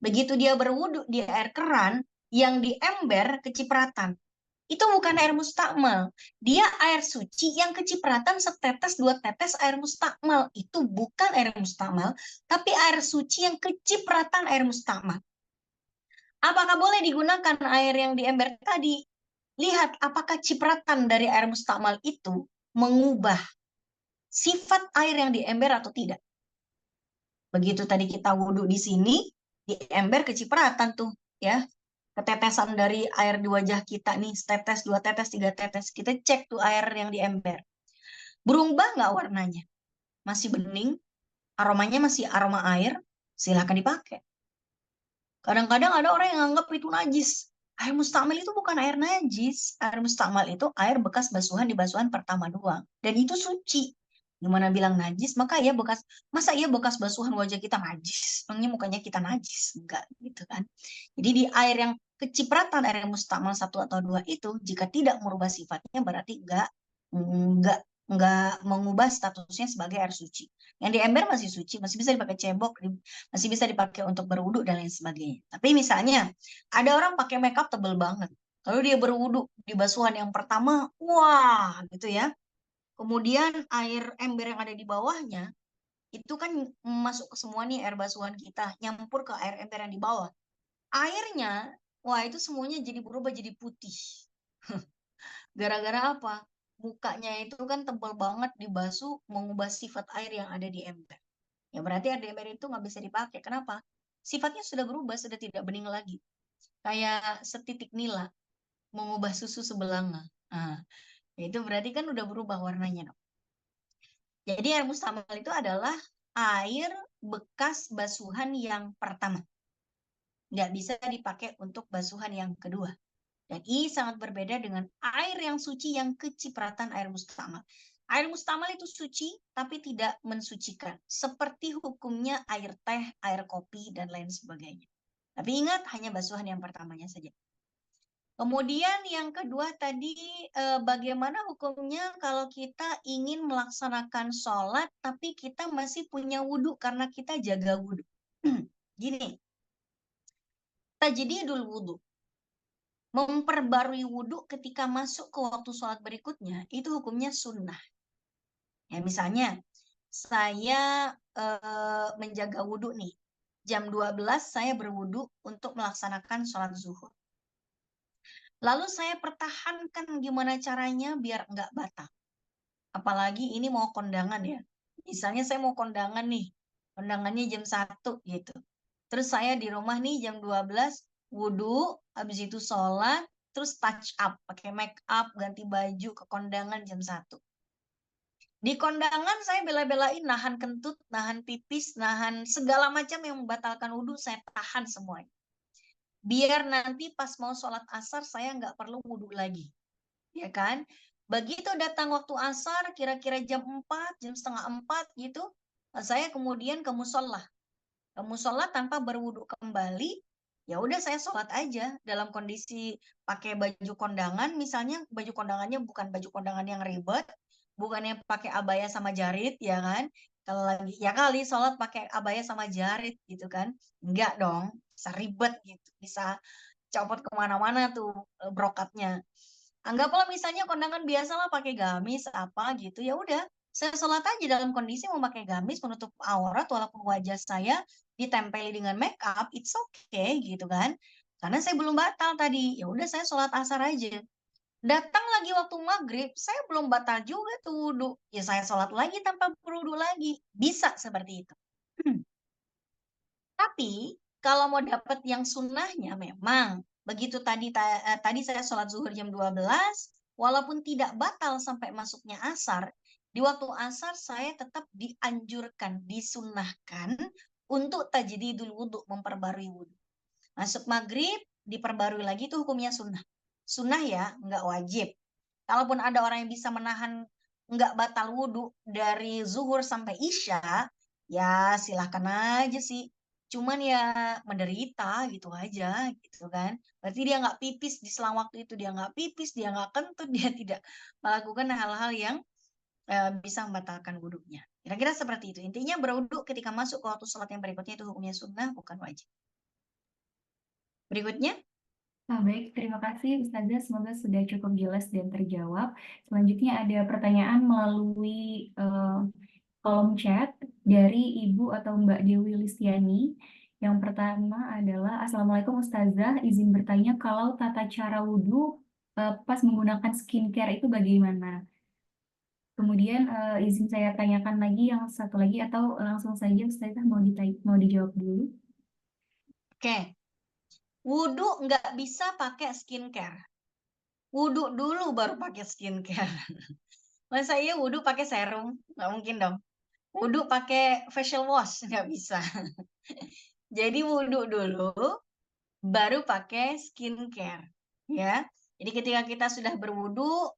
Begitu dia berwudhu di air keran, yang di ember kecipratan. Itu bukan air mustakmal. Dia air suci yang kecipratan setetes dua tetes air mustakmal. Itu bukan air mustakmal, tapi air suci yang kecipratan air mustakmal. Apakah boleh digunakan air yang di ember tadi? Lihat apakah cipratan dari air mustakmal itu mengubah sifat air yang di ember atau tidak. Begitu tadi kita wudhu di sini, di ember kecipratan tuh ya. Ketetesan dari air di wajah kita nih, setetes, dua tetes, tiga tetes. Kita cek tuh air yang di ember. Berubah nggak warnanya? Masih bening, aromanya masih aroma air, silakan dipakai. Kadang-kadang ada orang yang anggap itu najis. Air mustakmal itu bukan air najis. Air mustakmal itu air bekas basuhan di basuhan pertama doang. Dan itu suci. Gimana bilang najis? Masa iya bekas basuhan wajah kita najis? Emangnya mukanya kita najis? Enggak gitu kan. Jadi di air yang kecipratan air mustakmal 1 atau 2 itu, jika tidak merubah sifatnya berarti enggak mengubah statusnya sebagai air suci. Yang di ember masih suci, masih bisa dipakai cebok, masih bisa dipakai untuk berwudu dan lain sebagainya. Tapi misalnya ada orang pakai makeup tebel banget, lalu dia berwudu di basuhan yang pertama, wah gitu ya. Kemudian air ember yang ada di bawahnya itu kan masuk ke semua nih air basuhan kita, nyampur ke air ember yang di bawah. Airnya, wah itu semuanya jadi berubah jadi putih. Gara-gara apa? Mukanya itu kan tebal banget dibasuh mengubah sifat air yang ada di ember. Ya berarti air di ember itu nggak bisa dipakai. Kenapa? Sifatnya sudah berubah, sudah tidak bening lagi. Kayak setitik nila mengubah susu sebelanga. Nah, itu berarti kan udah berubah warnanya. Jadi air mustakmal itu adalah air bekas basuhan yang pertama. Nggak bisa dipakai untuk basuhan yang kedua. Dan ini sangat berbeda dengan air yang suci yang kecipratan air mustakmal. Air mustamal itu suci, tapi tidak mensucikan. Seperti hukumnya air teh, air kopi, dan lain sebagainya. Tapi ingat, hanya basuhan yang pertamanya saja. Kemudian yang kedua tadi, bagaimana hukumnya kalau kita ingin melaksanakan sholat, tapi kita masih punya wudhu karena kita jaga wudhu. Gini, tajdidul wudhu, memperbarui wudhu ketika masuk ke waktu sholat berikutnya, itu hukumnya sunnah. Ya, misalnya, saya menjaga wudhu nih. Jam 12 saya berwudhu untuk melaksanakan sholat zuhur. Lalu saya pertahankan gimana caranya biar nggak batal. Apalagi ini mau kondangan ya. Misalnya saya mau kondangan nih. Kondangannya jam 1 gitu. Terus saya di rumah nih jam 12 wudhu, habis itu sholat, terus touch up, pakai make up, ganti baju ke kondangan jam 1. Di kondangan saya bela-belain nahan kentut, nahan pipis, nahan segala macam yang membatalkan wudhu, saya tahan semuanya. Biar nanti pas mau sholat asar saya nggak perlu wudhu lagi. Ya kan? Begitu datang waktu asar, kira-kira jam 4, jam setengah 4 gitu, saya kemudian ke musola. Ke musola tanpa berwudhu kembali, ya udah saya sholat aja dalam kondisi pakai baju kondangan, misalnya baju kondangannya bukan baju kondangan yang ribet, bukannya pakai abaya sama jarit, ya kan? Kalau lagi ya kali sholat pakai abaya sama jarit gitu kan? Enggak dong, bisa ribet gitu, bisa copot kemana-mana tuh brokatnya. Anggaplah misalnya kondangan biasalah pakai gamis apa gitu, ya udah saya sholat aja dalam kondisi mau pakai gamis menutup aurat walaupun wajah saya ditempeli dengan make up, it's okay gitu kan? Karena saya belum batal tadi, ya udah saya sholat asar aja. Datang lagi waktu maghrib, saya belum batal juga tuh wudhu. Ya saya sholat lagi tanpa berwudhu lagi. Bisa seperti itu. Tapi kalau mau dapat yang sunnahnya memang begitu tadi saya sholat zuhur jam 12, walaupun tidak batal sampai masuknya asar, di waktu asar saya tetap dianjurkan, disunnahkan untuk tajdidul wudhu, memperbarui wudhu. Masuk maghrib, diperbarui lagi itu hukumnya sunnah. Sunnah ya, nggak wajib. Kalaupun ada orang yang bisa menahan nggak batal wudhu dari zuhur sampai isya, ya silahkan aja sih. Cuman ya menderita gitu aja gitu kan. Berarti dia nggak pipis di selang waktu itu, dia nggak pipis, dia nggak kentut, dia tidak melakukan hal-hal yang bisa membatalkan wudhunya. Kira-kira seperti itu. Intinya berwudhu ketika masuk ke waktu sholat yang berikutnya itu hukumnya sunnah, bukan wajib. Berikutnya. Baik, terima kasih Ustazah. Semoga sudah cukup jelas dan terjawab. Selanjutnya ada pertanyaan melalui kolom chat dari Ibu atau Mbak Dewi Listiani. Yang pertama adalah, Assalamualaikum Ustazah, izin bertanya kalau tata cara wudhu pas menggunakan skincare itu bagaimana? Kemudian izin saya tanyakan lagi yang satu lagi atau langsung saja Ustazah mau dijawab dulu. Oke. Wudhu nggak bisa pakai skincare. Wudhu dulu baru pakai skincare. Masa iya wudhu pakai serum? Nggak mungkin dong. Wudhu pakai facial wash? Nggak bisa. Jadi wudhu dulu, baru pakai skincare. Ya. Jadi ketika kita sudah berwudhu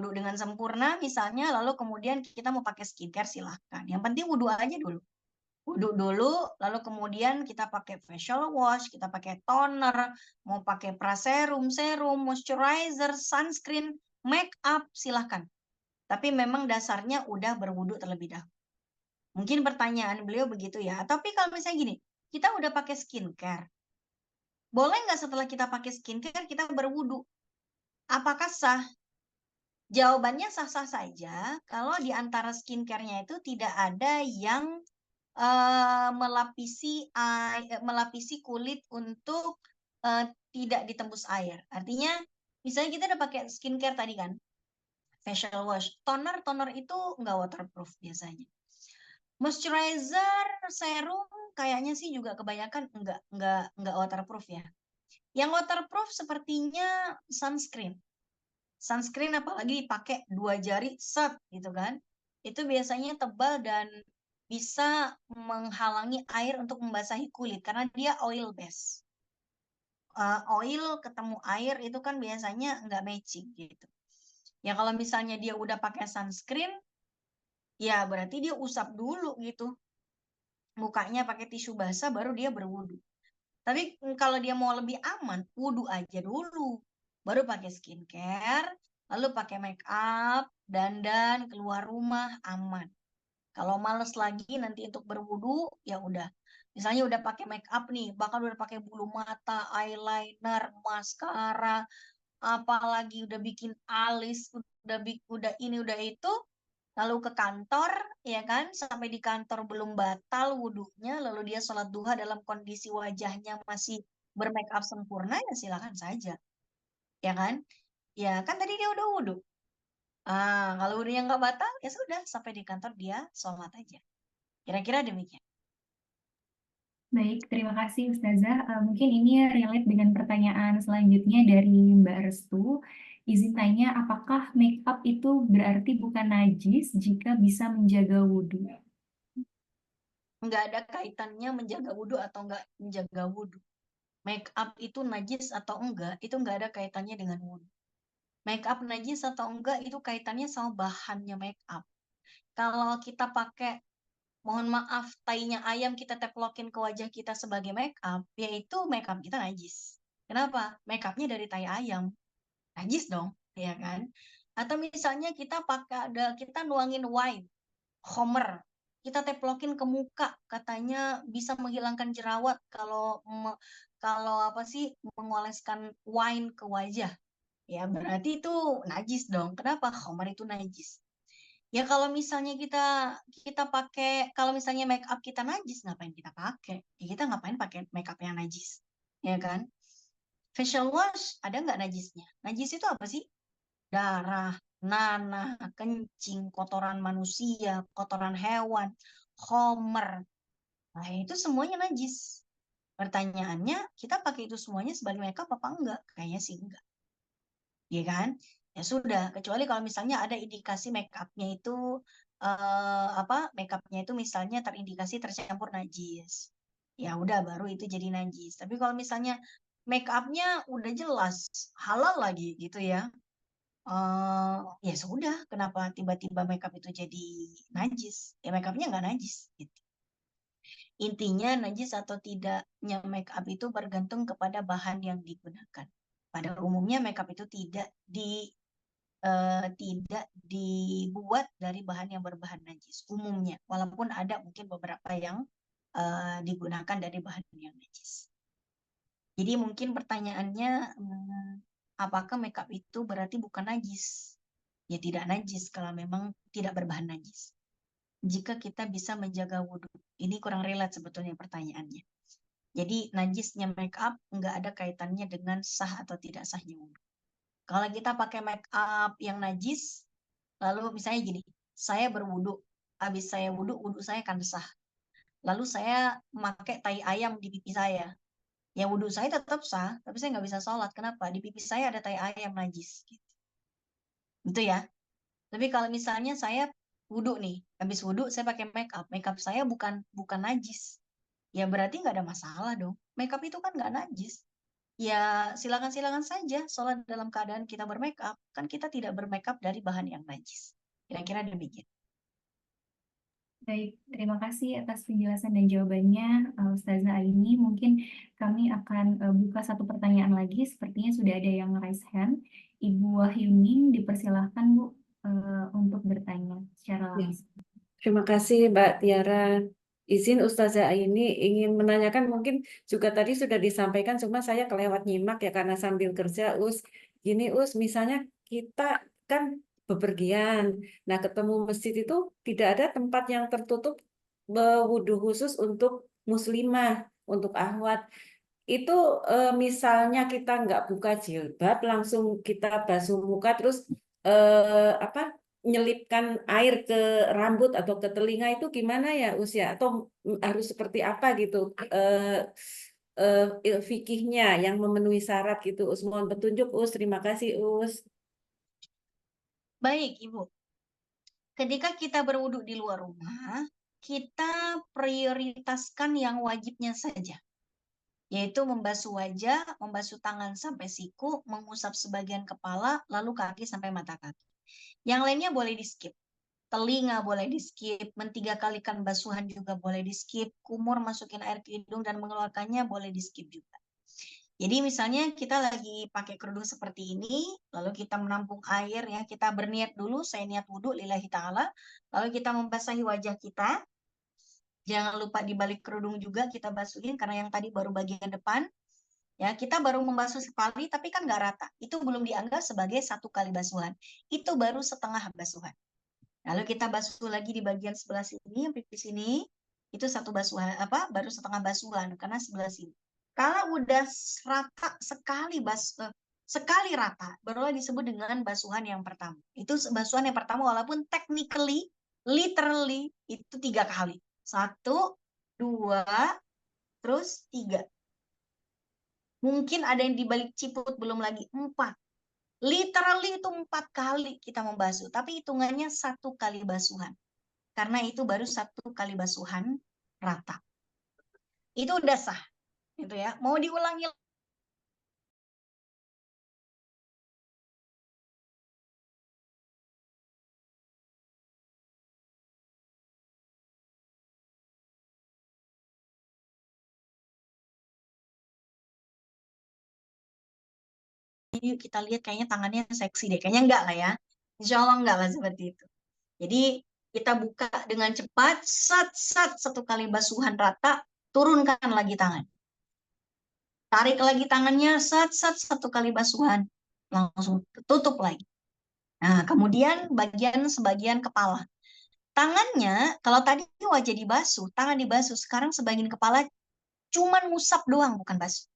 dengan sempurna misalnya, lalu kemudian kita mau pakai skincare silahkan. Yang penting wudhu aja dulu. Wudhu dulu, lalu kemudian kita pakai facial wash, kita pakai toner, mau pakai praserum, serum, moisturizer, sunscreen, make up, silahkan. Tapi memang dasarnya udah berwudhu terlebih dahulu. Mungkin pertanyaan beliau begitu ya. Tapi kalau misalnya gini, kita udah pakai skincare. Boleh nggak setelah kita pakai skincare, kita berwudhu? Apakah sah? Jawabannya sah-sah saja kalau di antara skincare-nya itu tidak ada yang melapisi kulit untuk tidak ditembus air. Artinya, misalnya kita udah pakai skincare tadi kan, facial wash, toner itu nggak waterproof biasanya. Moisturizer, serum, kayaknya sih juga kebanyakan nggak waterproof ya. Yang waterproof sepertinya sunscreen. Sunscreen apalagi dipakai 2 jari set gitu kan. Itu biasanya tebal dan bisa menghalangi air untuk membasahi kulit karena dia oil base. Oil ketemu air itu kan biasanya nggak matching gitu. Ya kalau misalnya dia udah pakai sunscreen, ya berarti dia usap dulu gitu. Mukanya pakai tisu basah baru dia berwudu. Tapi kalau dia mau lebih aman, wudu aja dulu. Baru pakai skincare, lalu pakai make up, dandan, keluar rumah, aman. Kalau males lagi nanti untuk berwudu, ya udah. Misalnya udah pakai make up nih, bahkan udah pakai bulu mata, eyeliner, maskara, apalagi udah bikin alis, udah ini udah itu, lalu ke kantor, ya kan? Sampai di kantor belum batal wudunya, lalu dia sholat duha dalam kondisi wajahnya masih bermake up sempurna, ya silakan saja, ya kan? Ya kan tadi dia udah wudu. Kalau wudunya nggak batal, ya sudah sampai di kantor dia sholat aja. Kira-kira demikian. Baik, terima kasih Ustazah. Mungkin ini relate dengan pertanyaan selanjutnya dari Mbak Restu. Izin tanya, apakah make up itu berarti bukan najis jika bisa menjaga wudhu? Nggak ada kaitannya menjaga wudhu atau nggak menjaga wudhu. Make up itu najis atau enggak, itu nggak ada kaitannya dengan wudhu. Make up najis atau enggak, itu kaitannya sama bahannya make up. Kalau kita pakai, mohon maaf, tainya ayam kita teplokin ke wajah kita sebagai make up, yaitu make up kita najis. Kenapa? Make upnya dari tai ayam. Najis dong, ya kan? Atau misalnya kita nuangin wine, Homer, kita teplokin ke muka, katanya bisa menghilangkan jerawat kalau apa sih mengoleskan wine ke wajah. Ya berarti itu najis dong. Kenapa? Homer itu najis. Ya kalau misalnya kita pakai, kalau misalnya make up kita najis, ngapain kita pakai? Ya kita ngapain pakai make up yang najis? Ya kan? Facial wash ada nggak najisnya? Najis itu apa sih? Darah, nanah, kencing, kotoran manusia, kotoran hewan, homer. Nah, itu semuanya najis. Pertanyaannya, kita pakai itu semuanya sebagai makeup apa enggak? Kayaknya sih enggak. Ya kan? Ya sudah, kecuali kalau misalnya ada indikasi makeupnya itu makeupnya itu misalnya terindikasi tercampur najis. Ya udah baru itu jadi najis. Tapi kalau misalnya makeupnya udah jelas halal lagi gitu ya, ya sudah, kenapa tiba-tiba makeup itu jadi najis? Ya makeupnya nggak najis, gitu. Intinya najis atau tidaknya makeup itu bergantung kepada bahan yang digunakan. Pada umumnya makeup itu tidak dibuat dari bahan yang berbahan najis umumnya, walaupun ada mungkin beberapa yang digunakan dari bahan yang najis. Jadi mungkin pertanyaannya, apakah makeup itu berarti bukan najis? Ya tidak najis kalau memang tidak berbahan najis. Jika kita bisa menjaga wudhu. Ini kurang relate sebetulnya pertanyaannya. Jadi najisnya make up nggak ada kaitannya dengan sah atau tidak sahnya wudhu. Kalau kita pakai make up yang najis, lalu misalnya gini, saya berwudhu, habis saya wudhu, wudhu saya akan sah. Lalu saya memakai tai ayam di pipi saya. Ya wudhu saya tetap sah, tapi saya nggak bisa sholat. Kenapa? Di pipi saya ada tai ayam najis. Gitu. Gitu ya. Tapi kalau misalnya saya wudhu nih, habis wudhu saya pakai make up saya bukan najis, ya berarti nggak ada masalah dong. Make up itu kan nggak najis. Ya silakan-silakan saja sholat dalam keadaan kita bermake up, kan kita tidak bermake up dari bahan yang najis. Kira-kira demikian. Baik, terima kasih atas penjelasan dan jawabannya, Ustazah Aini. Mungkin kami akan buka satu pertanyaan lagi. Sepertinya sudah ada yang raise hand. Ibu Wahyuning, dipersilahkan Bu untuk bertanya secara Ya, langsung. terima kasih Mbak Tiara. Izin Ustazah ini ingin menanyakan, mungkin juga tadi sudah disampaikan, cuma saya kelewat nyimak ya karena sambil kerja. Gini misalnya kita kan bepergian, nah ketemu masjid itu tidak ada tempat yang tertutup wudhu khusus untuk muslimah, untuk akhwat. Itu misalnya kita nggak buka jilbab, langsung kita basuh muka, terus nyelipkan air ke rambut atau ke telinga itu gimana ya ya? Atau harus seperti apa gitu fikihnya yang memenuhi syarat gitu Mohon petunjuk terima kasih Baik, Ibu. Ketika kita berwudhu di luar rumah, kita prioritaskan yang wajibnya saja, yaitu membasuh wajah, membasuh tangan sampai siku, mengusap sebagian kepala, lalu kaki sampai mata kaki. Yang lainnya boleh di skip. Telinga boleh di skip, men3 kalikan basuhan juga boleh di skip, kumur masukin air ke hidung dan mengeluarkannya boleh di skip juga. Jadi misalnya kita lagi pakai kerudung seperti ini, lalu kita menampung air ya, kita berniat dulu, saya niat wudhu lillahi ta'ala, lalu kita membasahi wajah kita, jangan lupa di balik kerudung juga kita basuhin, karena yang tadi baru bagian depan, ya kita baru membasuh sekali, tapi kan nggak rata, itu belum dianggap sebagai 1 kali basuhan, itu baru setengah basuhan. Lalu kita basuh lagi di bagian sebelah sini, pipi sini, itu 1 basuhan, baru setengah basuhan, karena sebelah sini. Kalau udah rata sekali rata, barulah disebut dengan basuhan yang pertama. Itu basuhan yang pertama, walaupun technically, literally, itu 3 kali. 1, 2, terus 3. Mungkin ada yang dibalik ciput, belum lagi 4. Literally itu 4 kali kita membasuh, tapi hitungannya 1 kali basuhan. Karena itu baru 1 kali basuhan rata. Itu udah sah. Gitu ya. Mau diulangi yuk kita lihat, kayaknya tangannya seksi deh. Kayaknya enggak lah ya. Insya Allah enggak lah seperti itu. Jadi kita buka dengan cepat, sat 1 kali basuhan rata, turunkan lagi tangan. Tarik lagi tangannya, sat 1 kali basuhan, langsung tutup lagi. Nah, kemudian sebagian kepala. Tangannya, kalau tadi wajah dibasuh, tangan dibasuh, sekarang sebagian kepala cuman ngusap doang, bukan basuh.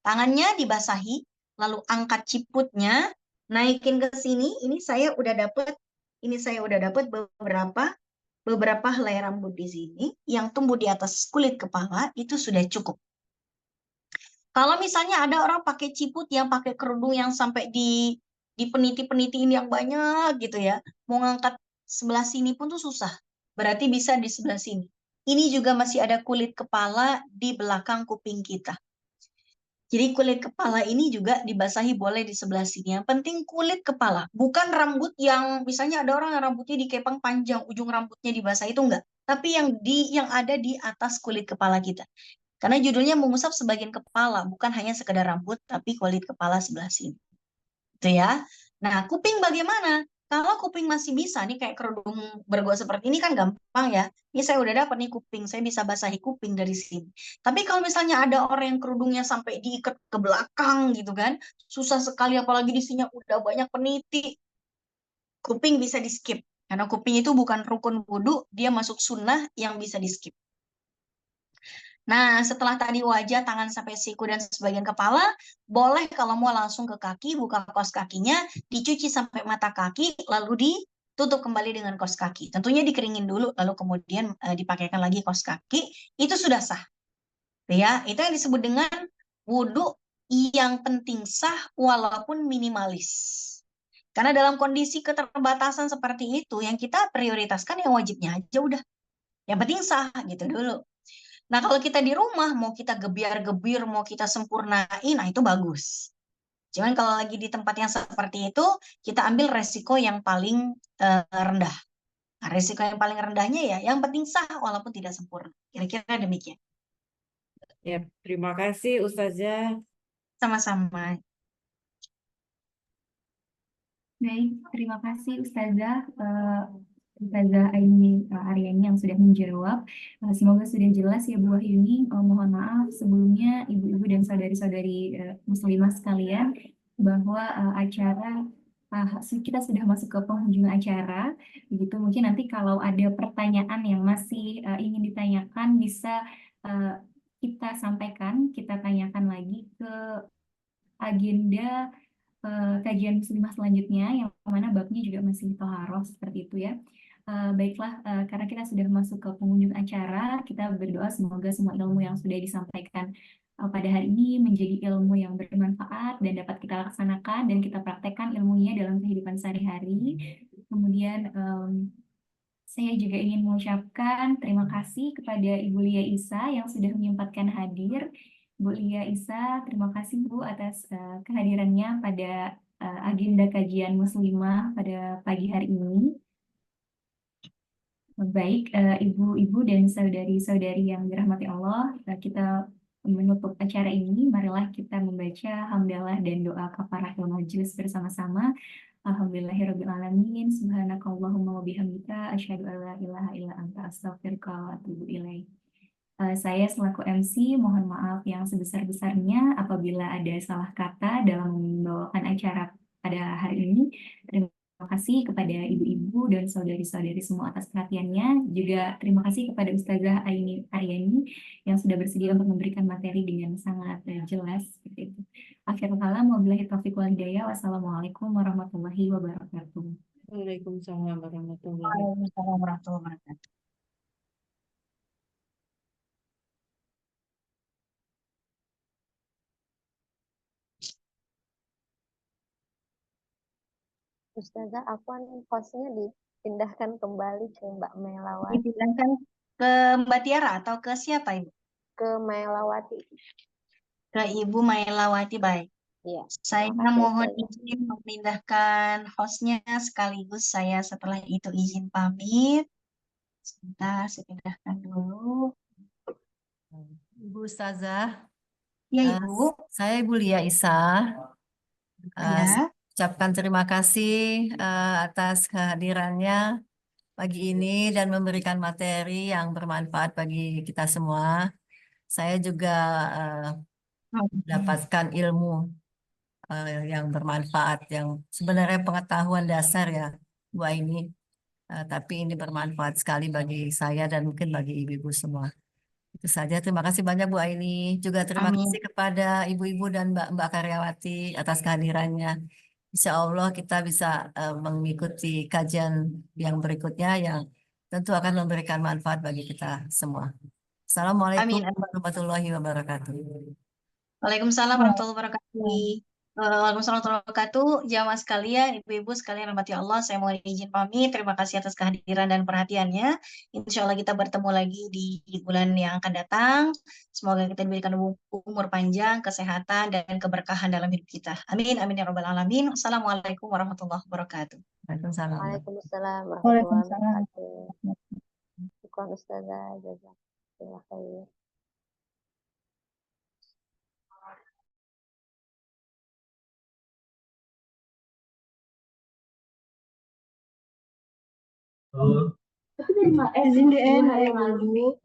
Tangannya dibasahi, lalu angkat ciputnya, naikin ke sini. Ini saya udah dapat beberapa helai rambut di sini yang tumbuh di atas kulit kepala, itu sudah cukup. Kalau misalnya ada orang pakai ciput yang pakai kerudung yang sampai di peniti-peniti ini yang banyak gitu ya, mau ngangkat sebelah sini pun tuh susah. Berarti bisa di sebelah sini. Ini juga masih ada kulit kepala di belakang kuping kita. Jadi kulit kepala ini juga dibasahi boleh di sebelah sini. Yang penting kulit kepala, bukan rambut yang misalnya ada orang yang rambutnya dikepang panjang, ujung rambutnya dibasahi, itu enggak. Tapi yang ada di atas kulit kepala kita. Karena judulnya mengusap sebagian kepala, bukan hanya sekedar rambut, tapi kulit kepala sebelah sini. Itu ya. Nah, kuping bagaimana? Kalau kuping masih bisa, nih kayak kerudung bergok seperti ini kan gampang ya. Ini saya udah dapat nih kuping, saya bisa basahi kuping dari sini. Tapi kalau misalnya ada orang yang kerudungnya sampai diikat ke belakang gitu kan, susah sekali, apalagi di sini udah banyak peniti, kuping bisa di skip. Karena kuping itu bukan rukun wudhu, dia masuk sunnah yang bisa di skip. Nah, setelah tadi wajah, tangan sampai siku dan sebagian kepala, boleh kalau mau langsung ke kaki, buka kaos kakinya, dicuci sampai mata kaki, lalu ditutup kembali dengan kaos kaki. Tentunya dikeringin dulu, lalu kemudian dipakaikan lagi kaos kaki, itu sudah sah. Ya, itu yang disebut dengan wudhu yang penting sah walaupun minimalis. Karena dalam kondisi keterbatasan seperti itu, yang kita prioritaskan yang wajibnya aja udah. Yang penting sah gitu dulu. Nah, kalau kita di rumah, mau kita gebiar-gebir, mau kita sempurnain, nah itu bagus. Cuman kalau lagi di tempat yang seperti itu, kita ambil resiko yang paling rendah. Nah, resiko yang paling rendahnya ya, yang penting sah walaupun tidak sempurna. Kira-kira demikian. Ya, terima kasih Ustazah. Sama-sama. Baik, terima kasih Ustazah. Ustazah Aini Aryani yang sudah menjawab. Semoga sudah jelas ya Bu Wahyuni. Mohon maaf sebelumnya ibu-ibu dan saudari-saudari muslimah sekalian bahwa acara kita sudah masuk ke penghujung acara. Begitu mungkin nanti kalau ada pertanyaan yang masih ingin ditanyakan bisa kita sampaikan, kita tanyakan lagi ke agenda kajian muslimah selanjutnya yang mana babnya juga masih toharoh seperti itu ya. Baiklah, karena kita sudah masuk ke penghujung acara, kita berdoa semoga semua ilmu yang sudah disampaikan pada hari ini menjadi ilmu yang bermanfaat dan dapat kita laksanakan dan kita praktekkan ilmunya dalam kehidupan sehari-hari. Kemudian saya juga ingin mengucapkan terima kasih kepada Ibu Lia Isa yang sudah menyempatkan hadir. Bu Lia Isa, terima kasih Bu atas kehadirannya pada agenda kajian muslimah pada pagi hari ini. Baik, ibu-ibu dan saudari-saudari yang dirahmati Allah, kita menutup acara ini. Marilah kita membaca hamdalah dan doa kafaratul majelis bersama-sama. Alhamdulillahirrabbilalamin. Subhanakallahumma wa bihamdika. Asyhadu an la ilaha illa anta astaghfiruka wa atubu ilaik. Saya selaku MC mohon maaf yang sebesar-besarnya apabila ada salah kata dalam membawakan acara pada hari ini. Terima kasih kepada ibu-ibu dan saudari-saudari semua atas perhatiannya. Juga terima kasih kepada Ustazah Aini Aryani yang sudah bersedia untuk memberikan materi dengan sangat jelas seperti itu. Akhirul kalam, wabillahi taufiq wal hidayah. Wassalamualaikum warahmatullahi wabarakatuh. Waalaikumsalam warahmatullahi Waalaikumsalam warahmatullahi wabarakatuh. Ustazah, Afwan hostnya dipindahkan kembali ke Mbak Melawati. Dipindahkan ke Mbak Tiara atau ke siapa Ibu? Ke Melawati. Ke Ibu Mailawati, baik. Iya. Saya Terima kasih, mohon Ustazah. izin memindahkan hostnya sekaligus saya setelah itu izin pamit. Sebentar, saya pindahkan dulu. Ibu Ustazah, Ya eh, Ibu, saya Ibu Lia Isa. ya. Ucapkan terima kasih atas kehadirannya pagi ini dan memberikan materi yang bermanfaat bagi kita semua. Saya juga mendapatkan ilmu yang bermanfaat, yang sebenarnya pengetahuan dasar ya, Bu Aini. Tapi ini bermanfaat sekali bagi saya dan mungkin bagi ibu-ibu semua. Itu saja. Terima kasih banyak Bu Aini. Juga terima Amin. kasih kepada ibu-ibu dan Mbak Karyawati atas kehadirannya. Insya Allah kita bisa mengikuti kajian yang berikutnya yang tentu akan memberikan manfaat bagi kita semua. Assalamualaikum Amin. warahmatullahi wabarakatuh. Waalaikumsalam warahmatullahi wabarakatuh. Waalaikumsalam warahmatullahi wabarakatuh. Jamaah sekalian, ibu-ibu sekalian rahmati Allah, saya mohon izin pamit. Terima kasih atas kehadiran dan perhatiannya. Insya Allah kita bertemu lagi di bulan yang akan datang. Semoga kita diberikan umur panjang, kesehatan, dan keberkahan dalam hidup kita. Amin, amin ya rabbal alamin. Assalamualaikum warahmatullahi wabarakatuh. Waalaikumsalam. Waalaikumsalam warahmatullahi wabarakatuh. Syukran Ustazah, jazakallah khair. Izin DM ya dulu.